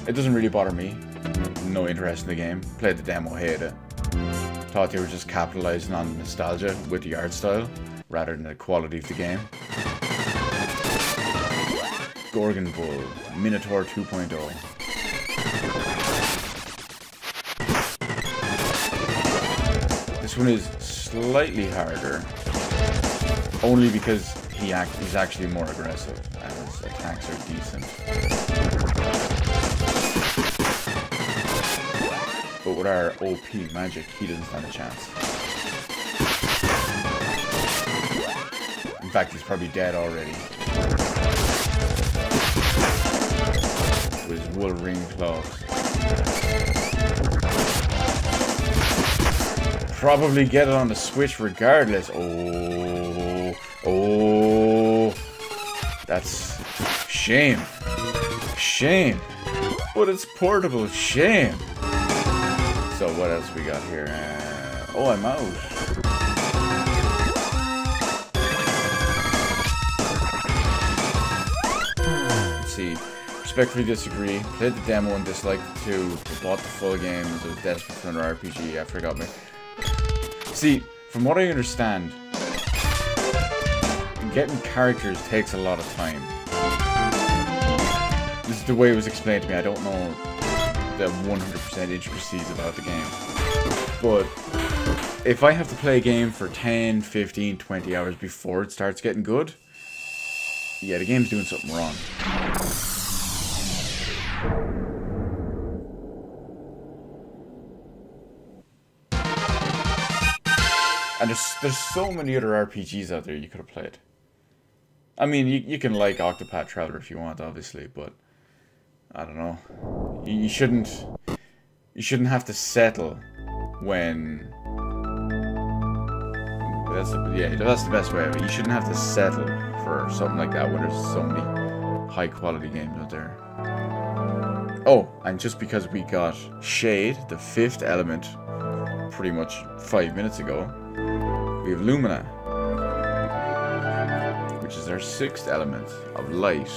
It doesn't really bother me. No interest in the game. Played the demo, hated it. Thought they were just capitalizing on nostalgia with the art style rather than the quality of the game. Gorgon Bull, Minotaur 2.0. This one is slightly harder, only because he's actually more aggressive and his attacks are decent. But with our OP magic, he doesn't stand a chance. In fact, he's probably dead already. With his wool ring claws. Probably get it on the Switch regardless. Oh, that's shame. Shame. But it's portable. Shame. So what else we got here? Oh, I'm out. Let's see. Respectfully disagree. Played the demo and disliked it too. Bought the full game as I was desperate for another RPG. I forgot me. See, from what I understand, getting characters takes a lot of time. This is the way it was explained to me. I don't know the 100% intricacies about the game. But if I have to play a game for 10, 15, 20 hours before it starts getting good, yeah, the game's doing something wrong. And there's so many other RPGs out there you could have played. I mean, you can like Octopath Traveler if you want, obviously, but I don't know. You shouldn't have to settle when That's the best way of it. You shouldn't have to settle for something like that when there's so many high quality games out there. Oh, and just because we got Shade, the 5th element, pretty much 5 minutes ago, we have Lumina, which is our 6th element of light.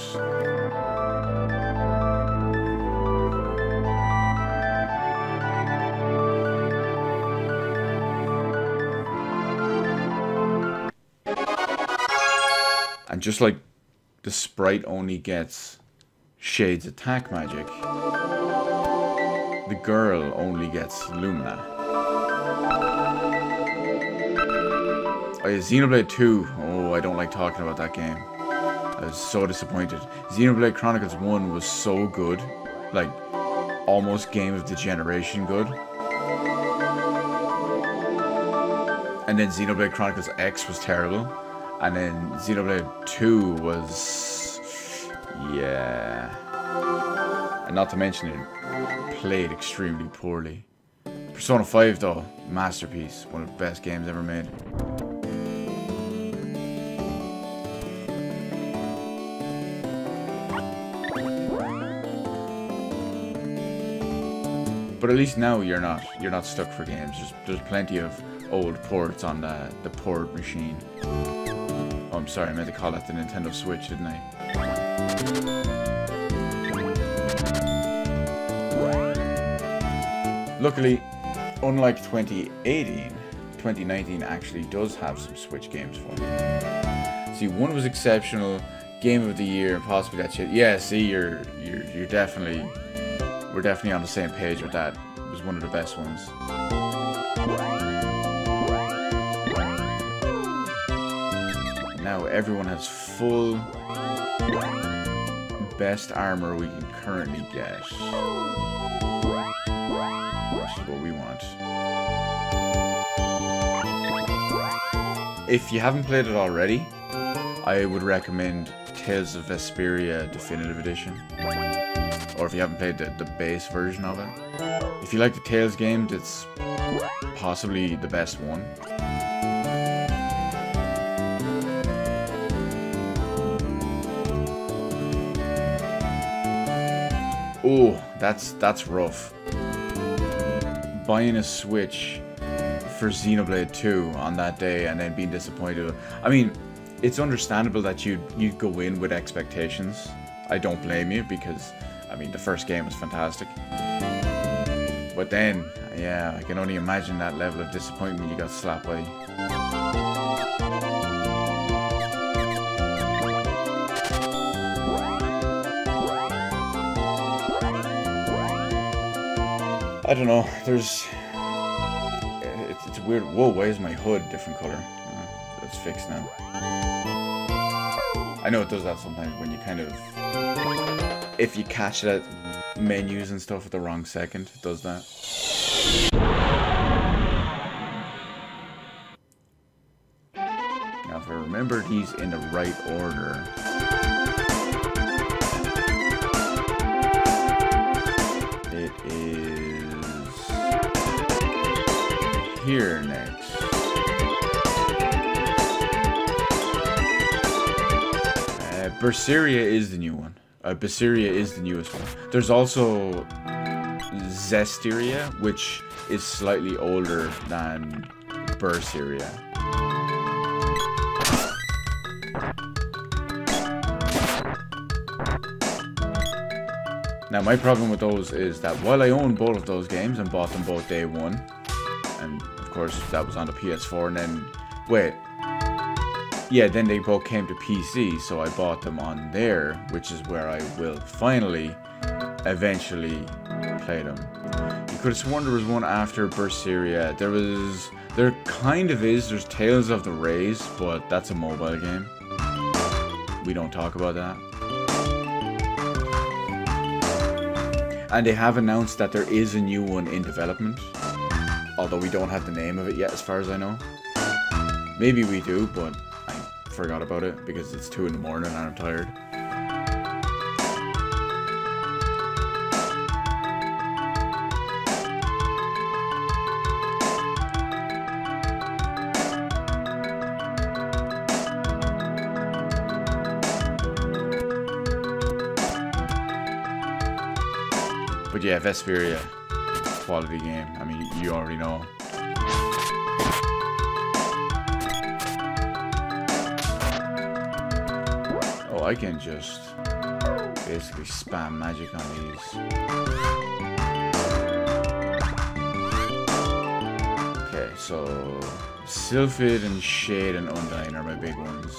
And just like the sprite only gets Shade's attack magic, the girl only gets Lumina. Oh yeah, Xenoblade 2. Oh, I don't like talking about that game. I was so disappointed. Xenoblade Chronicles 1 was so good. Like, almost game of the generation good. And then Xenoblade Chronicles X was terrible. And then Xenoblade 2 was... yeah. And not to mention it played extremely poorly. Persona 5 though, masterpiece. One of the best games ever made. But at least now you're not stuck for games. There's plenty of old ports on the port machine. Oh, I'm sorry, I meant to call that the Nintendo Switch, didn't I? Luckily, unlike 2018, 2019 actually does have some Switch games for me. See, one was exceptional, Game of the Year, and possibly that shit. Yeah, see, you're definitely, we're definitely on the same page with that. It was one of the best ones. Now everyone has full best armor we can currently get, which is what we want. If you haven't played it already, I would recommend Tales of Vesperia Definitive Edition, or if you haven't played the base version of it. If you like the Tales games, it's possibly the best one. Oh, that's rough. Buying a Switch for Xenoblade 2 on that day and then being disappointed. I mean, it's understandable that you'd go in with expectations. I don't blame you because, I mean, the first game was fantastic. But then, yeah, I can only imagine that level of disappointment you got slapped by. I don't know, there's... It's weird. Whoa, why is my hood different color? That's fixed now. I know it does that sometimes when you kind of... If you catch it at menus and stuff at the wrong second, it does that. Now if I remember these in the right order... It is... here next. Berseria is the new one. Berseria is the newest one. There's also Zestiria, which is slightly older than Berseria. Now my problem with those is that while I own both of those games and bought them both day one, and of course that was on the PS4, and then, wait, yeah, then they both came to PC, so I bought them on there, which is where I will finally, eventually play them. You could have sworn there was one after Berseria. There kind of is, there's Tales of the Rays, but that's a mobile game. We don't talk about that. And they have announced that there is a new one in development, although we don't have the name of it yet as far as I know. Maybe we do, but I forgot about it because it's 2 in the morning and I'm tired. But yeah, Vesperia, quality game. I mean, you already know. Oh, I can just basically spam magic on these. Okay, so Sylphid and Shade and Undyne are my big ones.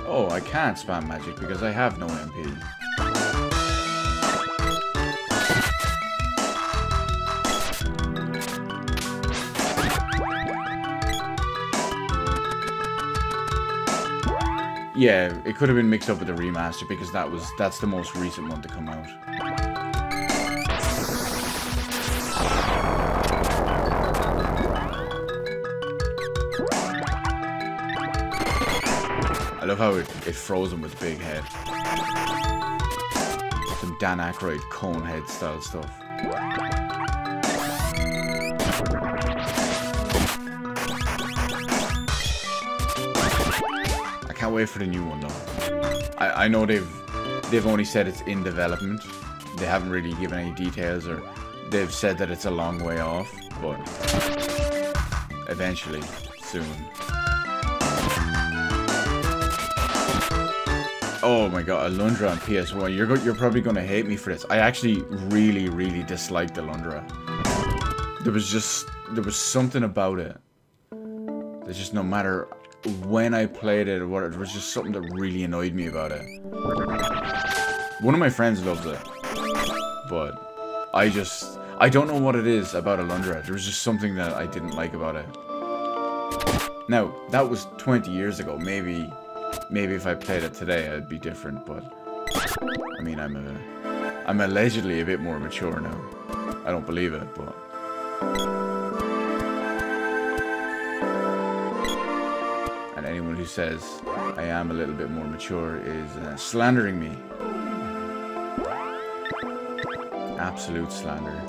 Oh, I can't spam magic because I have no MP. Yeah, it could have been mixed up with the remaster because that's the most recent one to come out. I love how it froze him with big head. Some Dan Aykroyd cone head style stuff. I can't wait for the new one though. I know they've only said it's in development. They haven't really given any details, or they've said that it's a long way off, but eventually, soon. Oh my god, Alundra on PS1. You're probably gonna hate me for this. I actually really disliked Alundra. There was something about it. There's just no matter when I played it or what, there was just something that really annoyed me about it. One of my friends loves it, but I don't know what it is about Alundra. There was just something that I didn't like about it. Now, that was 20 years ago. Maybe if I played it today, I'd be different, but I mean, I'm allegedly a bit more mature now. I don't believe it, but and anyone who says I am a little bit more mature is slandering me. Absolute slander.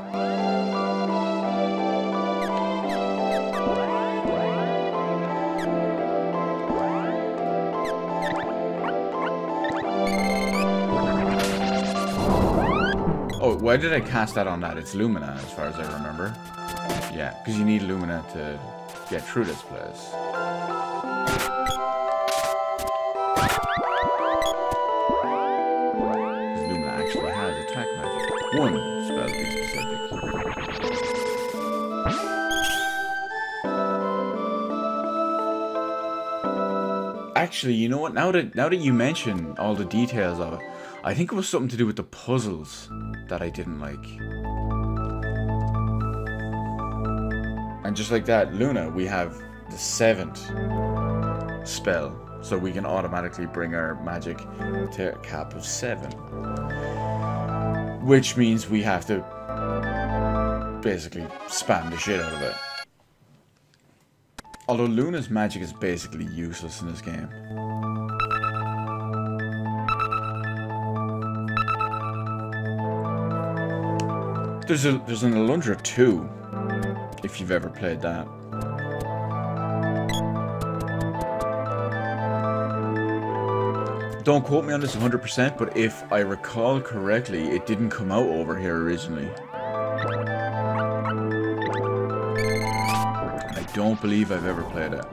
Oh, why did I cast that on that? It's Lumina, as far as I remember. Yeah, because you need Lumina to get through this place. Lumina actually has attack magic. One spell to be specific. Actually, you know what? Now that you mention all the details of it, I think it was something to do with the puzzles that I didn't like. And just like that, Luna, we have the 7th spell, so we can automatically bring our magic to a cap of 7. Which means we have to basically spam the shit out of it. Although Luna's magic is basically useless in this game. There's an Alundra 2, if you've ever played that. Don't quote me on this 100%, but if I recall correctly, it didn't come out over here originally. I don't believe I've ever played it.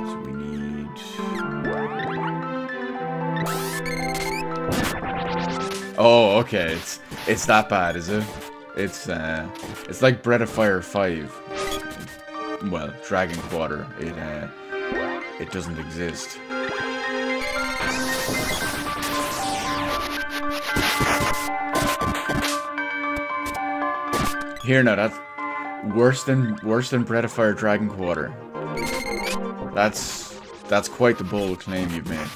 So we need... Oh, okay. It's that bad, is it? It's like Breath of Fire 5. Well, Dragon Quarter. It doesn't exist. Here now, that's worse than Breath of Fire Dragon Quarter. That's quite the bold claim you've made.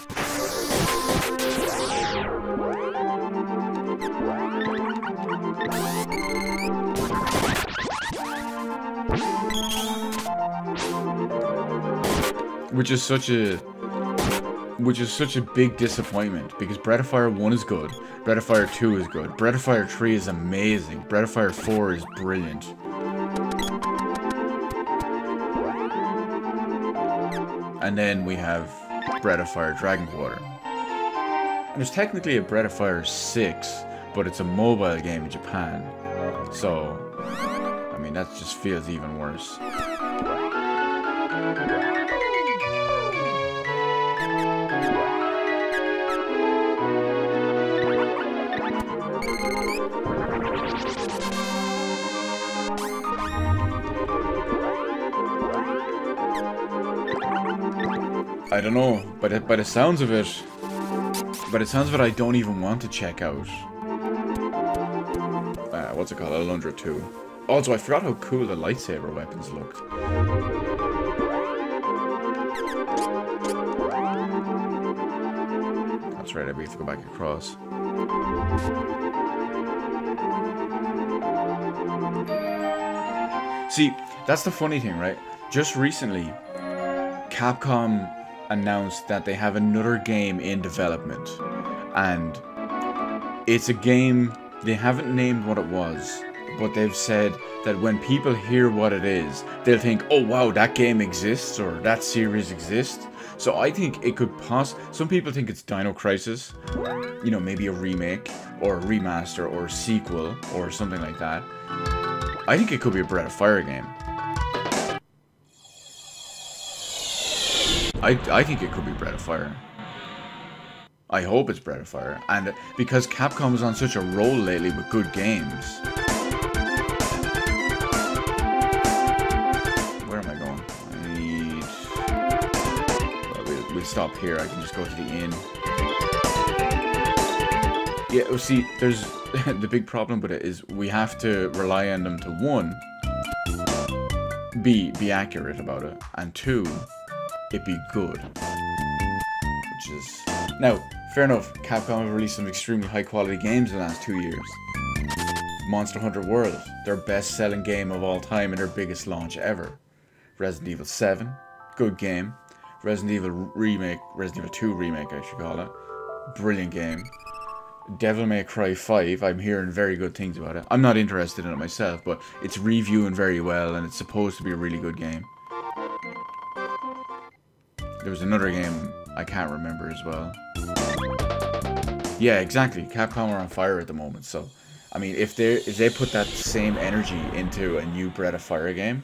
Which is such a big disappointment, because Breath of Fire 1 is good, Breath of Fire 2 is good, Breath of Fire 3 is amazing, Breath of Fire 4 is brilliant. And then we have Breath of Fire Dragon Quarter. And there's technically a Breath of Fire 6, but it's a mobile game in Japan. So, I mean, that just feels even worse. I don't know, but by the sounds of it, I don't even want to check out. What's it called? Alundra 2. Also, I forgot how cool the lightsaber weapons looked. That's right, I have to go back across. See, that's the funny thing, right? Just recently, Capcom announced that they have another game in development. And it's a game, they haven't named what it was, but they've said that when people hear what it is, they'll think, oh wow, that game exists, or that series exists. So I think it could some people think it's Dino Crisis, you know, maybe a remake, or a remaster, or a sequel, or something like that. I think it could be a Breath of Fire game. I think it could be Breath of Fire. I hope it's Breath of Fire. And because Capcom is on such a roll lately with good games. Where am I going? We'll stop here. I can just go to the inn. Yeah, well, see, there's the big problem with it is we have to rely on them to, one, be accurate about it, and two, it be good. Which is... Now, fair enough, Capcom have released some extremely high quality games in the last 2 years. Monster Hunter World, their best selling game of all time and their biggest launch ever. Resident Evil 7, good game. Resident Evil 2 remake I should call it. Brilliant game. Devil May Cry 5, I'm hearing very good things about it. I'm not interested in it myself, but it's reviewing very well and it's supposed to be a really good game. There was another game I can't remember as well. Yeah, exactly. Capcom are on fire at the moment, so I mean, if they put that same energy into a new Breath of Fire game,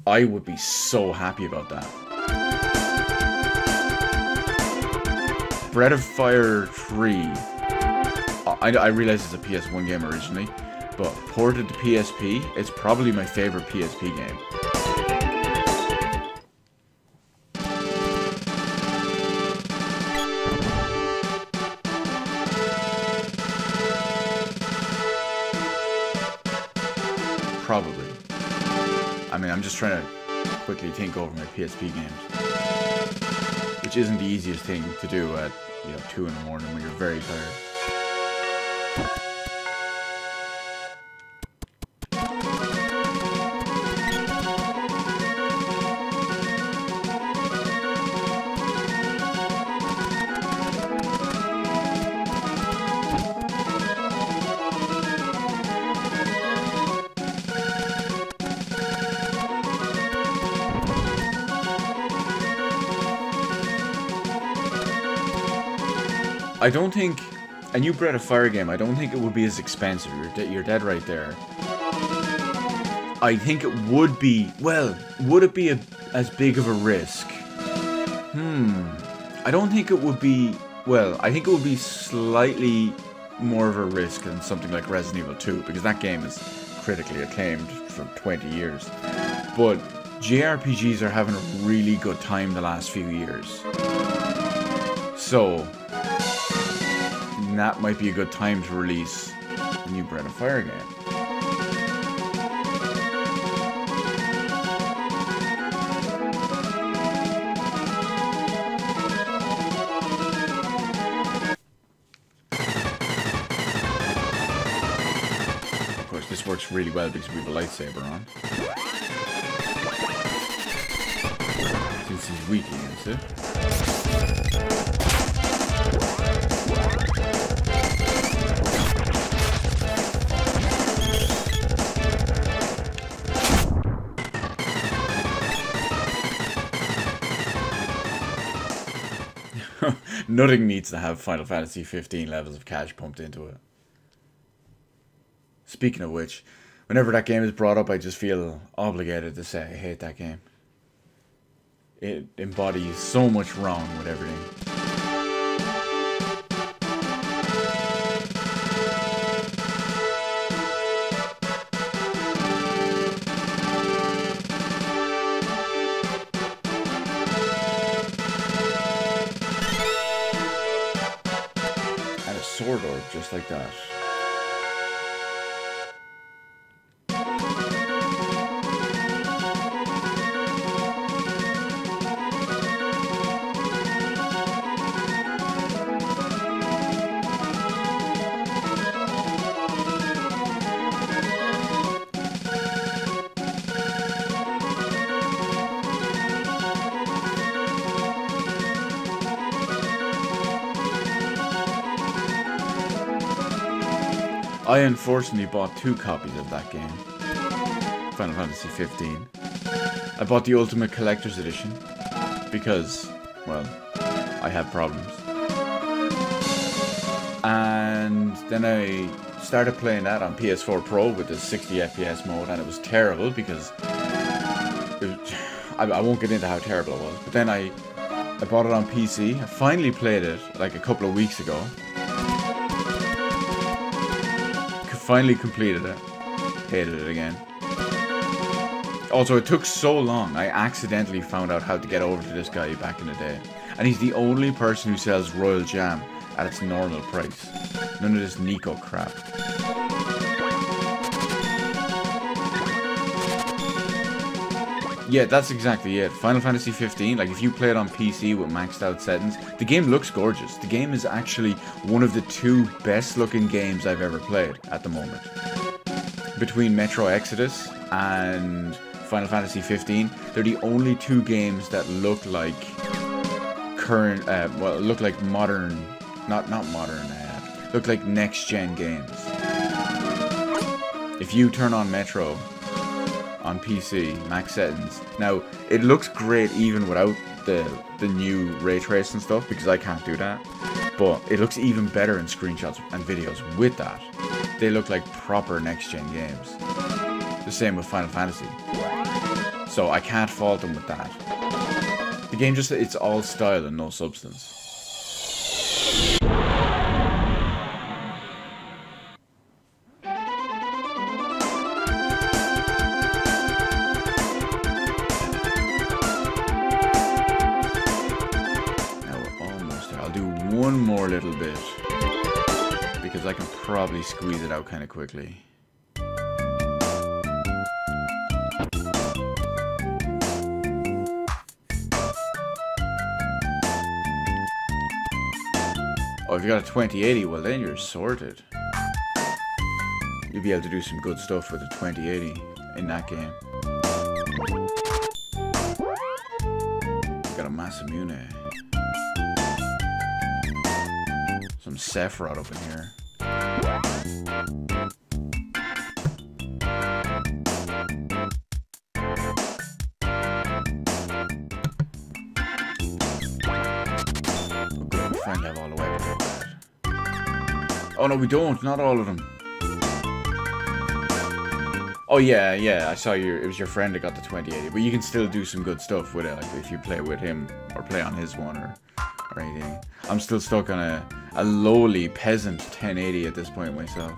I would be so happy about that. Breath of Fire 3. I realize it's a PS1 game originally, but ported to PSP, it's probably my favorite PSP game. Probably. I mean, I'm just trying to quickly think over my PSP games, which isn't the easiest thing to do at 2 in the morning when you're very tired. I don't think a new Breath of Fire game, I don't think it would be as expensive. You're dead right there. I think it would be, well, would it be as big of a risk? I don't think it would be, well, I think it would be slightly more of a risk than something like Resident Evil 2, because that game is critically acclaimed for 20 years. But JRPGs are having a really good time the last few years. So that might be a good time to release a new Breath of Fire game. Of course, this works really well because we have a lightsaber on. Since he's weak against it. Nothing needs to have Final Fantasy 15 levels of cash pumped into it. Speaking of which, whenever that game is brought up, I just feel obligated to say I hate that game. It embodies so much wrong with everything. And a sword orb just like that. I unfortunately bought 2 copies of that game, Final Fantasy 15. I bought the Ultimate Collector's Edition because, well, I have problems. And then I started playing that on PS4 Pro with the 60 FPS mode, and it was terrible because I won't get into how terrible it was. But then I bought it on PC. I finally played it like a couple of weeks ago. Finally completed it. Hated it again. Also, it took so long. I accidentally found out how to get over to this guy back in the day. And he's the only person who sells Royal Jam at its normal price. None of this Nico crap. Yeah, that's exactly it. Final Fantasy 15, like if you play it on PC with maxed out settings, the game looks gorgeous. The game is actually one of the 2 best looking games I've ever played at the moment. Between Metro Exodus and Final Fantasy 15, they're the only 2 games that look like current, look like modern, not modern, look like next gen games. If you turn on Metro on PC, max settings. Now, it looks great even without the new ray trace and stuff, because I can't do that. But it looks even better in screenshots and videos with that. They look like proper next-gen games. The same with Final Fantasy. So I can't fault them with that. The game just, it's all style and no substance. One more little bit, because I can probably squeeze it out kind of quickly. Oh, if you got a 2080, well then you're sorted. You'll be able to do some good stuff with a 2080 in that game. Got a Masamune. Some Sephiroth up in here. Oh good, we finally have all the weapons like that. Oh no, we don't, not all of them. Oh yeah, I saw it was your friend that got the 2080, but you can still do some good stuff with it, like if you play with him, or play on his one, or anything. I'm still stuck on a lowly peasant 1080 at this point myself.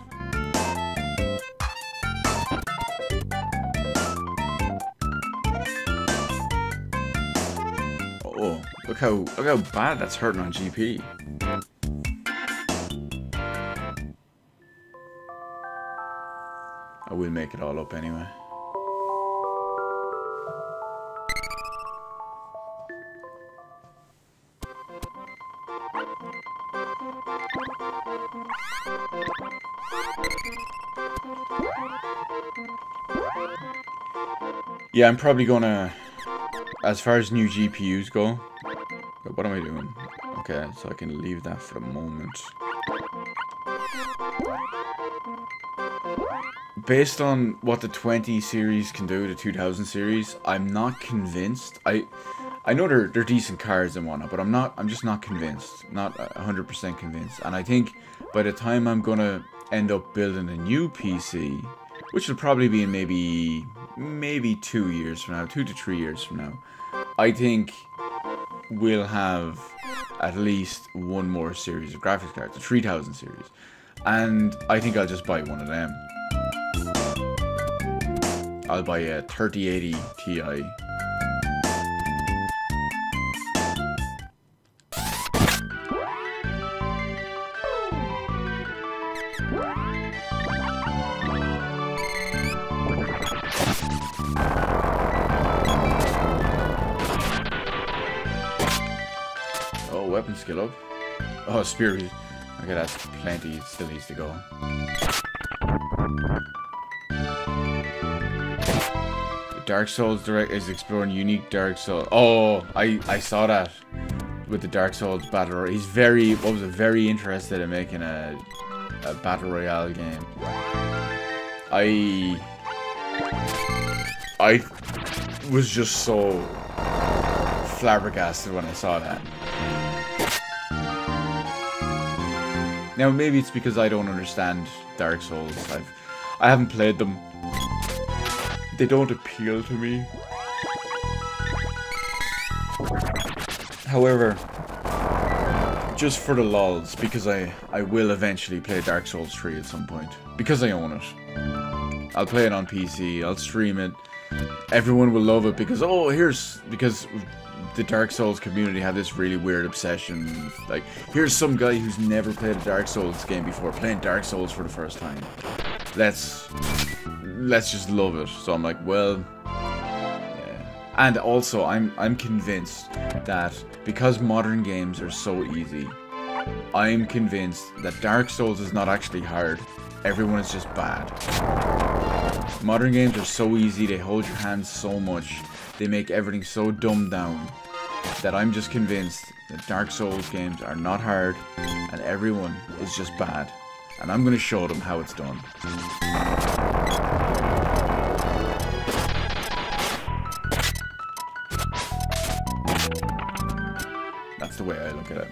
Oh, look how bad that's hurting on GP. I will make it all up anyway. Yeah, I'm probably gonna, as far as new GPUs go, what am I doing? Okay, so I can leave that for the moment. Based on what the 20 series can do, the 2000 series, I'm not convinced. I know they're decent cards and whatnot, but I'm just not convinced. Not 100% convinced. And I think by the time I'm gonna end up building a new PC, which will probably be in maybe 2 years from now, 2 to 3 years from now, I think we'll have at least one more series of graphics cards, the 3000 series. And I think I'll just buy one of them. I'll buy a 3080 Ti. Oh, weapon skill up. Oh, spear. Okay, that's plenty. It still needs to go. Dark Souls Direct is exploring unique Dark Souls. Oh, I saw that with the Dark Souls Battle Royale. He's very interested in making a Battle Royale game. I was just so flabbergasted when I saw that. Now maybe it's because I don't understand Dark Souls. I haven't played them. They don't appeal to me. However, just for the lols, because I will eventually play Dark Souls 3 at some point. Because I own it. I'll play it on PC, I'll stream it. Everyone will love it because, because the Dark Souls community have this really weird obsession. Like, here's some guy who's never played a Dark Souls game before, playing Dark Souls for the first time. Let's just love it. So I'm like, well, yeah. And also, I'm convinced that because modern games are so easy, I'm convinced that Dark Souls is not actually hard. Everyone is just bad. Modern games are so easy, they hold your hand so much, they make everything so dumbed down, that I'm just convinced that Dark Souls games are not hard, and everyone is just bad. And I'm gonna show them how it's done. That's the way I look at it.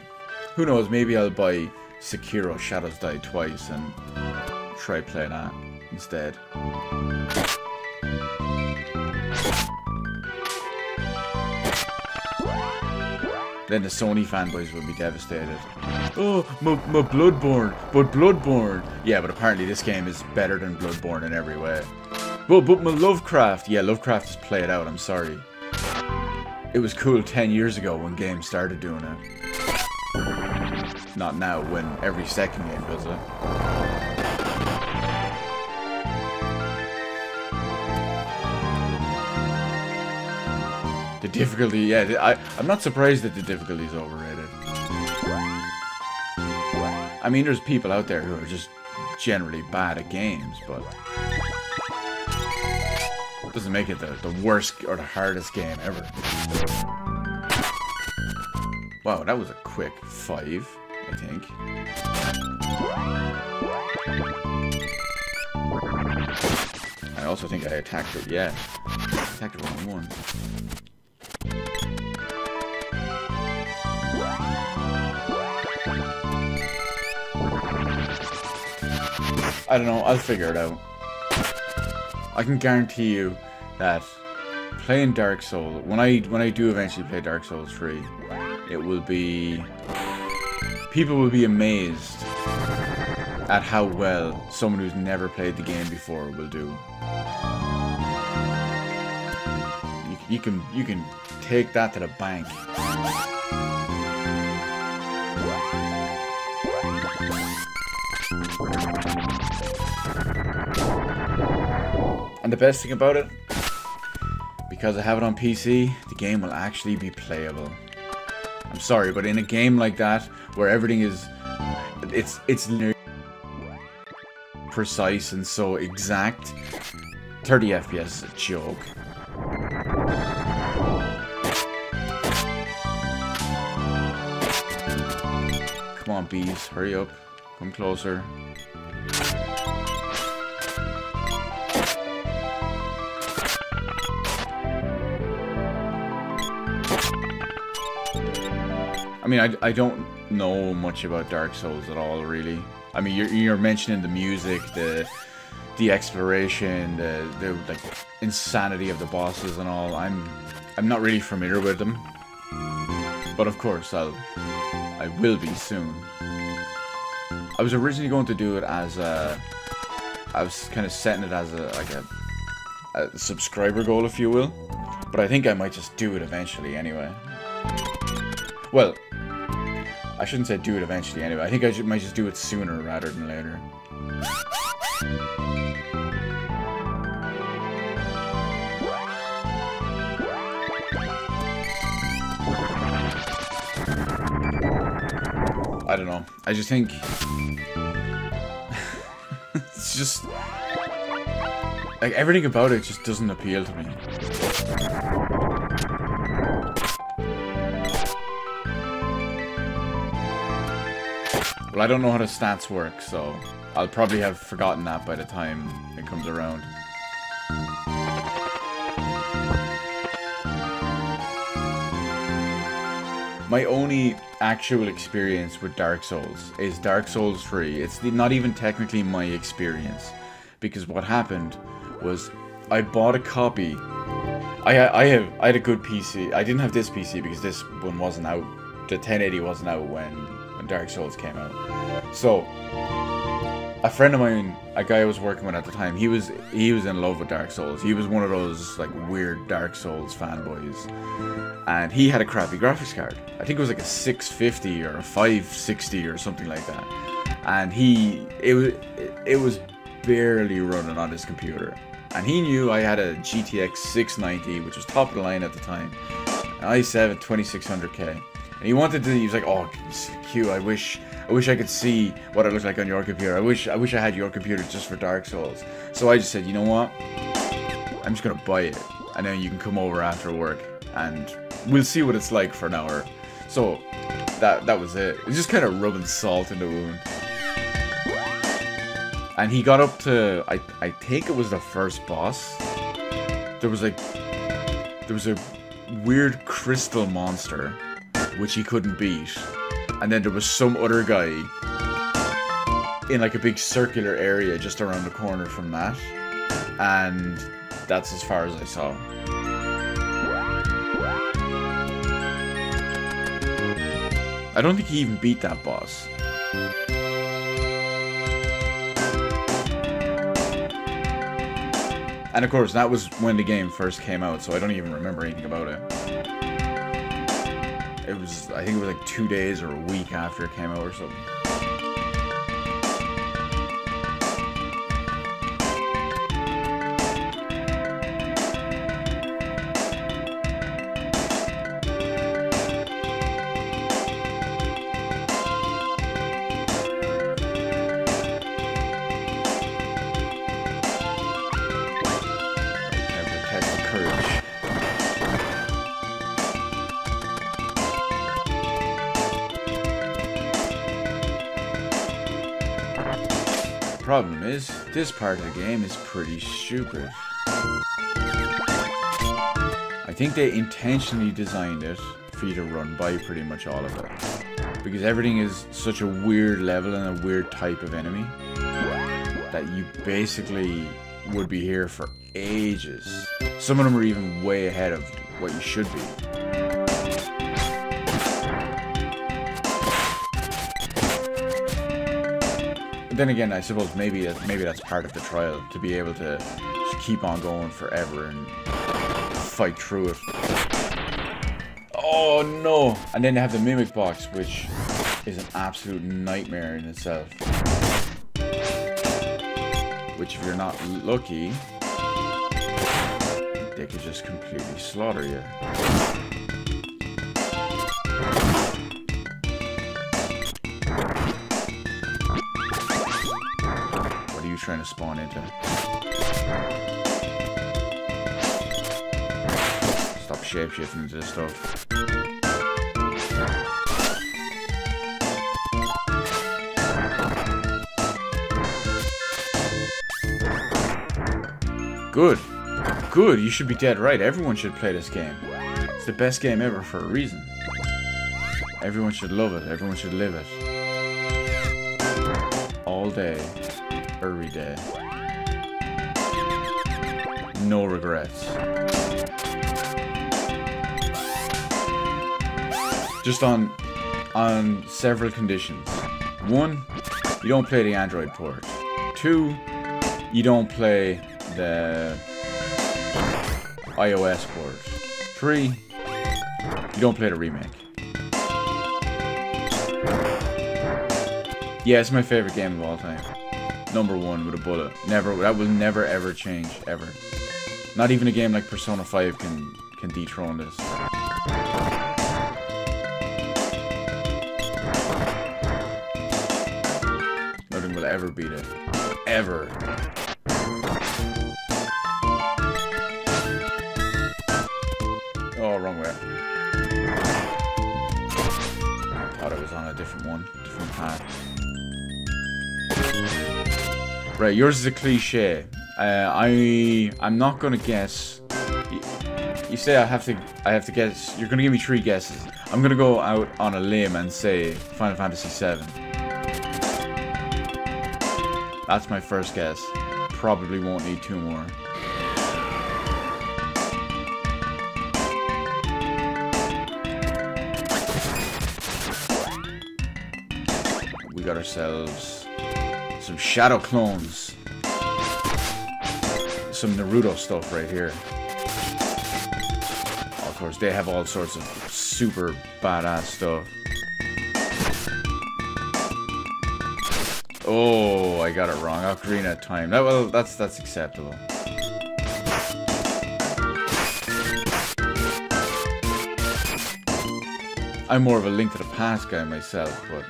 Who knows, maybe I'll buy Sekiro Shadows Die Twice and try play that instead. Then the Sony fanboys will be devastated. Oh, my Bloodborne, but Bloodborne. Yeah, but apparently this game is better than Bloodborne in every way. But my Lovecraft. Yeah, Lovecraft is played out, I'm sorry. It was cool 10 years ago when games started doing it. Not now, when every second game does it. The difficulty, yeah, I'm not surprised that the difficulty is overrated. I mean, there's people out there who are just generally bad at games, but it doesn't make it the worst or the hardest game ever. Wow, that was a quick 5, I think. I also think I attacked it, yeah. Attacked it wrong one. I don't know, I'll figure it out. I can guarantee you that playing Dark Souls, when I do eventually play Dark Souls 3, it will be... people will be amazed at how well someone who's never played the game before will do. You can take that to the bank. And the best thing about it, because I have it on PC, the game will actually be playable. I'm sorry, but in a game like that, where everything is, it's precise and so exact, 30 FPS is a joke. Come on, bees, hurry up, come closer. mean, I don't know much about Dark Souls at all, really. I mean, you're mentioning the music, the exploration, the like insanity of the bosses and all. I'm not really familiar with them, but of course I will be soon. I was originally going to do it as I was kind of setting it as a subscriber goal, if you will, but I think I might just do it eventually anyway. Well, I shouldn't say do it eventually anyway. I think I might just do it sooner rather than later. I don't know. I just think it's just like everything about it just doesn't appeal to me. Well, I don't know how the stats work, so I'll probably have forgotten that by the time it comes around. My only actual experience with Dark Souls is Dark Souls 3. It's not even technically my experience, because what happened was I bought a copy. I had a good PC. I didn't have this PC because this one wasn't out. The 1080 wasn't out when Dark Souls came out. So a friend of mine, a guy I was working with at the time, he was in love with Dark Souls. He was one of those like weird Dark Souls fanboys, and he had a crappy graphics card. I think it was like a 650 or a 560 or something like that, and it was barely running on his computer. And he knew I had a GTX 690, which was top of the line at the time, an i7 2600K. And he wanted to, he was like, oh, Q, I wish I could see what it looks like on your computer. I wish I had your computer just for Dark Souls. So I just said, you know what? I'm just gonna buy it, and then you can come over after work, and we'll see what it's like for an hour. So that was it. It was just kind of rubbing salt in the wound. And he got up to, I think it was the first boss. There was a weird crystal monster which he couldn't beat, and then there was some other guy in like a big circular area just around the corner from that, and that's as far as I saw. I don't think he even beat that boss. And of course, that was when the game first came out, so I don't even remember anything about it. I think it was like 2 days or a week after it came out or something. Problem is, this part of the game is pretty stupid. I think they intentionally designed it for you to run by pretty much all of it, because everything is such a weird level and a weird type of enemy that you basically would be here for ages. Some of them are even way ahead of what you should be. Then again, I suppose maybe that's part of the trial, to be able to just keep on going forever and fight through it. Oh no! And then they have the Mimic Box, which is an absolute nightmare in itself. Which, if you're not lucky, they could just completely slaughter you. Trying to spawn into. Stop shapeshifting into this stuff. Good. Good, you should be dead right. Everyone should play this game. It's the best game ever for a reason. Everyone should love it. Everyone should live it. All day. Every day. No regrets. Just on several conditions. 1, you don't play the Android port. 2, you don't play the iOS port. 3, you don't play the remake. Yeah, it's my favorite game of all time. Number 1 with a bullet. Never, that will never ever change, ever. Not even a game like Persona 5 can dethrone this. Nothing will ever beat it. Ever. Oh, wrong way. Thought it was on a different one, different path. Right, yours is a cliche. I'm not gonna guess. You say I have to guess. You're gonna give me 3 guesses. I'm gonna go out on a limb and say Final Fantasy VII. That's my first guess. Probably won't need 2 more. We got ourselves some Shadow clones. Some Naruto stuff right here. Of course, they have all sorts of super badass stuff. Oh, I got it wrong. Ocarina of Time. Well, that's acceptable. I'm more of a Link to the Past guy myself, but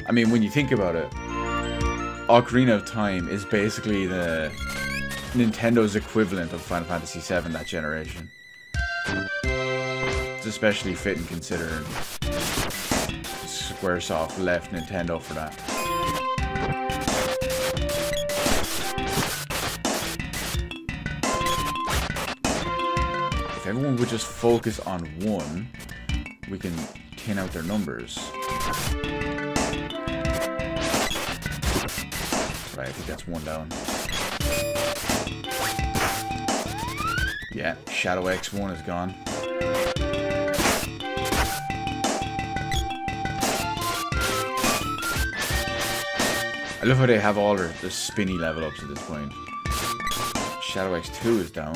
I mean, when you think about it, Ocarina of Time is basically the Nintendo's equivalent of Final Fantasy VII that generation. It's especially fitting considering Squaresoft left Nintendo for that. If everyone would just focus on one, we can tin out their numbers. Right, I think that's 1 down. Yeah, Shadow X1 is gone. I love how they have all their spinny level ups at this point. Shadow X2 is down.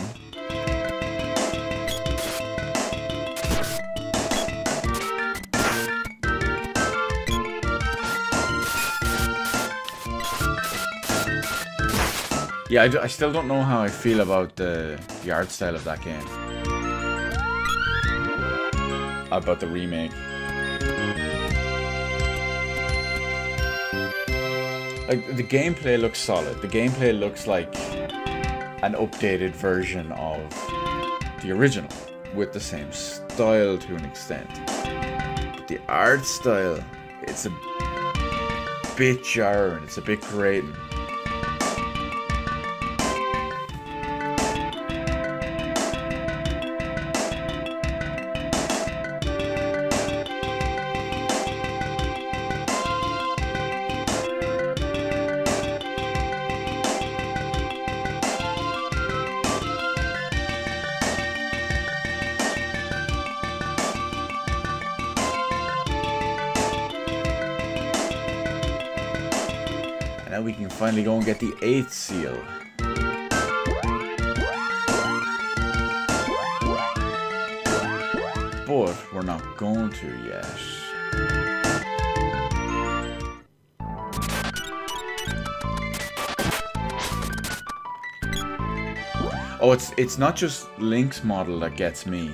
Yeah, I still don't know how I feel about the art style of that game. About the remake. Like, the gameplay looks solid. The gameplay looks like an updated version of the original, with the same style to an extent. But the art style, it's a bit jarring, it's a bit grating. Now we can finally go and get the 8th seal. But we're not going to yet. Oh, it's not just Link's model that gets me.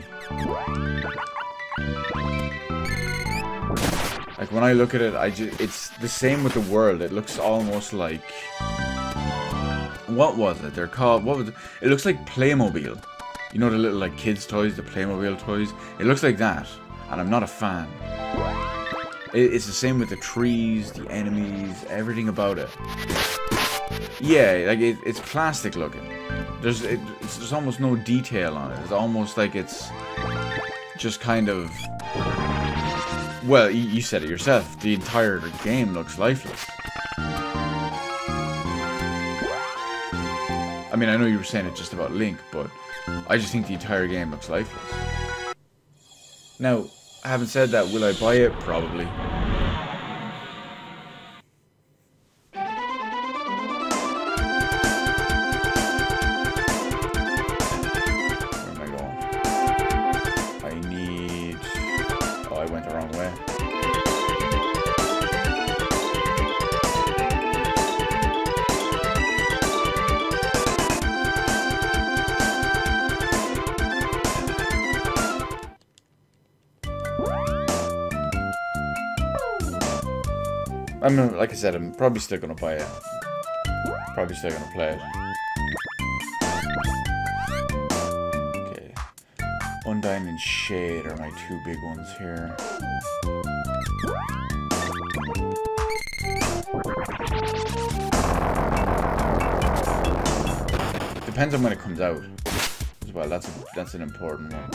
Like, when I look at it, it's the same with the world. It looks almost like... What was it? They're called... What was it? It looks like Playmobil. You know the little, like, kids' toys, the Playmobil toys? It looks like that. And I'm not a fan. It's the same with the trees, the enemies, everything about it. Yeah, like, it's plastic looking. There's almost no detail on it. It's almost like it's just kind of... Well, you said it yourself. The entire game looks lifeless. I mean, I know you were saying it just about Link, but I just think the entire game looks lifeless. Now, having said that, will I buy it? Probably. Where am I going? I need... Oh, I went the wrong way. I mean, like I said, I'm probably still gonna buy it. Probably still gonna play it. Okay. Undyne and Shade are my two big ones here. Depends on when it comes out as well. That's an important one.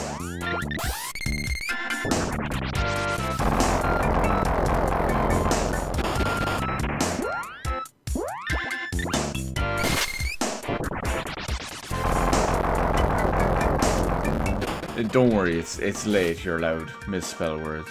Don't worry, it's late. You're allowed misspell words.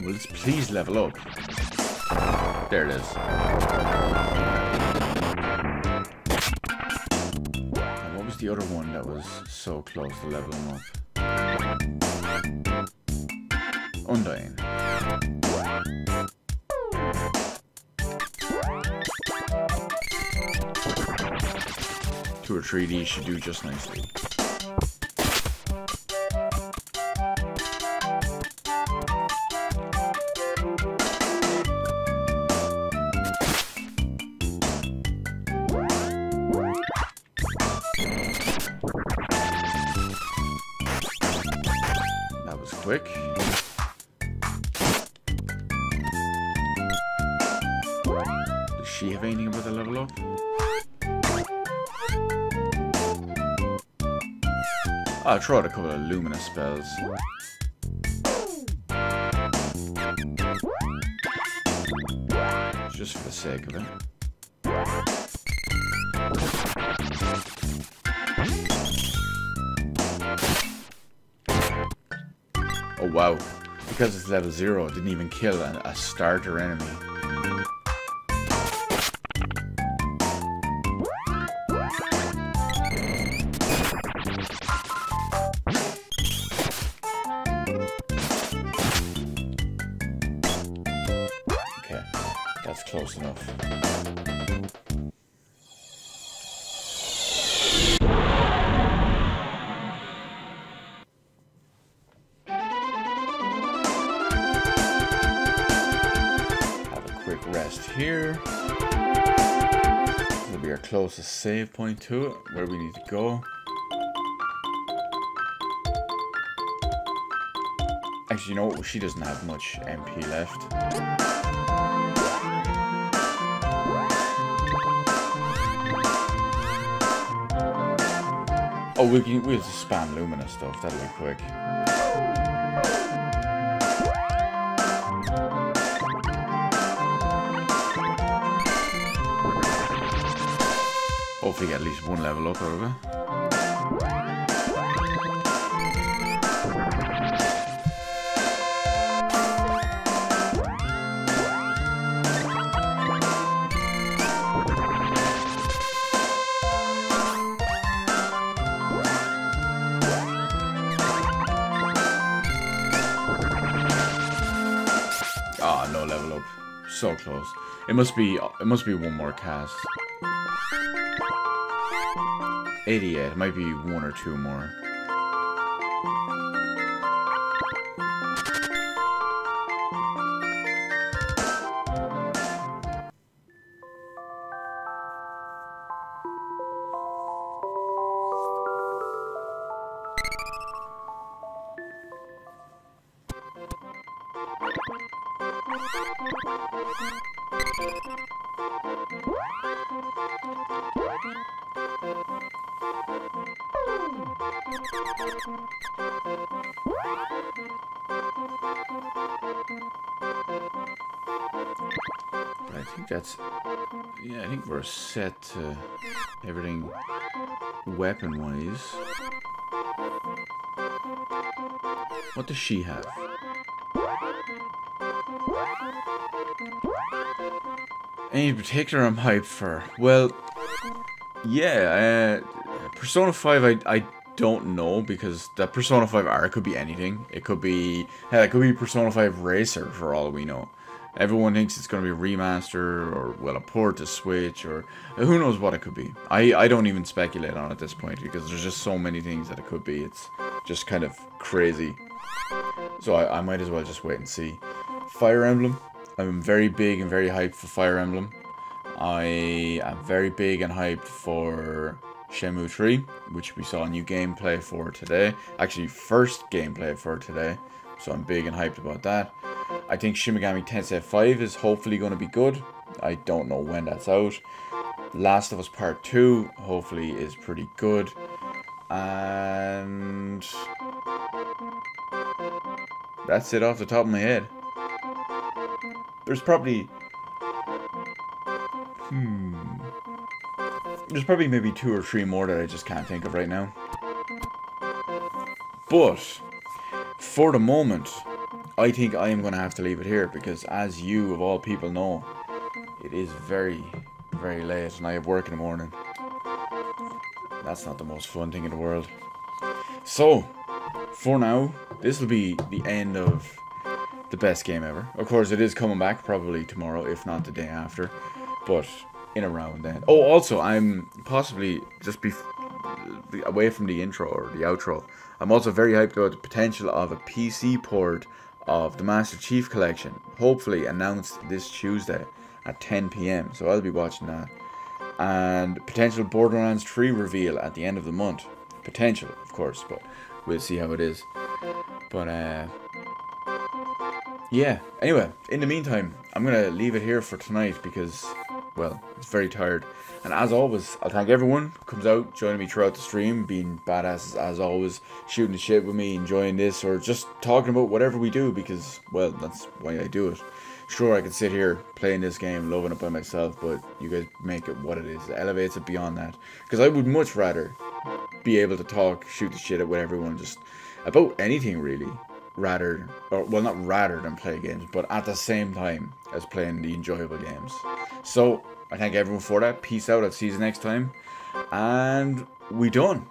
Will this please level up? There it is. The other one that was so close to leveling up. Undyne. 2 or 3 of these should do just nicely. Quick. Does she have anything about the level up? I'll throw out a couple of Lumina spells. Just for the sake of it. Oh wow, because it's level 0, it didn't even kill a starter enemy. Okay, that's close enough. Rest here. This will be our closest save point to it, where we need to go. Actually, you know what? She doesn't have much MP left. Oh, we'll just spam Lumina stuff. That'll be quick. Hopefully get at least 1 level up out of it. Ah, oh, no level up. So close. It must be 1 more cast. 88, it might be 1 or 2 more. But I think that's... Yeah, I think we're set to everything weapon-wise. What does she have? Any in particular I'm hyped for? Well, yeah, Persona 5 I don't know, because that Persona 5 R could be anything. It could be... Hell, it could be Persona 5 Racer for all we know. Everyone thinks it's going to be a remaster, or, well, a port to Switch, or who knows what it could be. I don't even speculate on it at this point, because there's just so many things that it could be. It's just kind of crazy. So I might as well just wait and see. Fire Emblem. I'm very big and very hyped for Fire Emblem. I am very big and hyped for Shenmue 3, which we saw a new gameplay for today. Actually, first gameplay for today. So I'm big and hyped about that. I think Shin Megami Tensei 5 is hopefully going to be good. I don't know when that's out. Last of Us Part 2 hopefully is pretty good. And that's it off the top of my head. There's probably... There's probably maybe 2 or 3 more that I just can't think of right now. But for the moment, I think I am going to have to leave it here, because as you of all people know, it is very, very late and I have work in the morning. That's not the most fun thing in the world. So, for now, this will be the end of the best game ever. Of course, it is coming back probably tomorrow, if not the day after. But in around then. Oh, also, I'm possibly just away from the intro or the outro. I'm also very hyped about the potential of a PC port of the Master Chief Collection, hopefully announced this Tuesday at 10 PM. So I'll be watching that. And potential Borderlands 3 reveal at the end of the month. Potential, of course, but we'll see how it is. But yeah, anyway, in the meantime, I'm going to leave it here for tonight because, well, it's very tired. And as always, I'll thank everyone who comes out, joining me throughout the stream, being badasses as always, shooting the shit with me, enjoying this, or just talking about whatever we do because, well, that's why I do it. Sure, I could sit here playing this game, loving it by myself, but you guys make it what it is. It elevates it beyond that. Because I would much rather be able to talk, shoot the shit with everyone, just about anything really. Rather, or well, not rather than play games, but at the same time as playing the enjoyable games. So, I thank everyone for that. Peace out. I'll see you next time. And we done.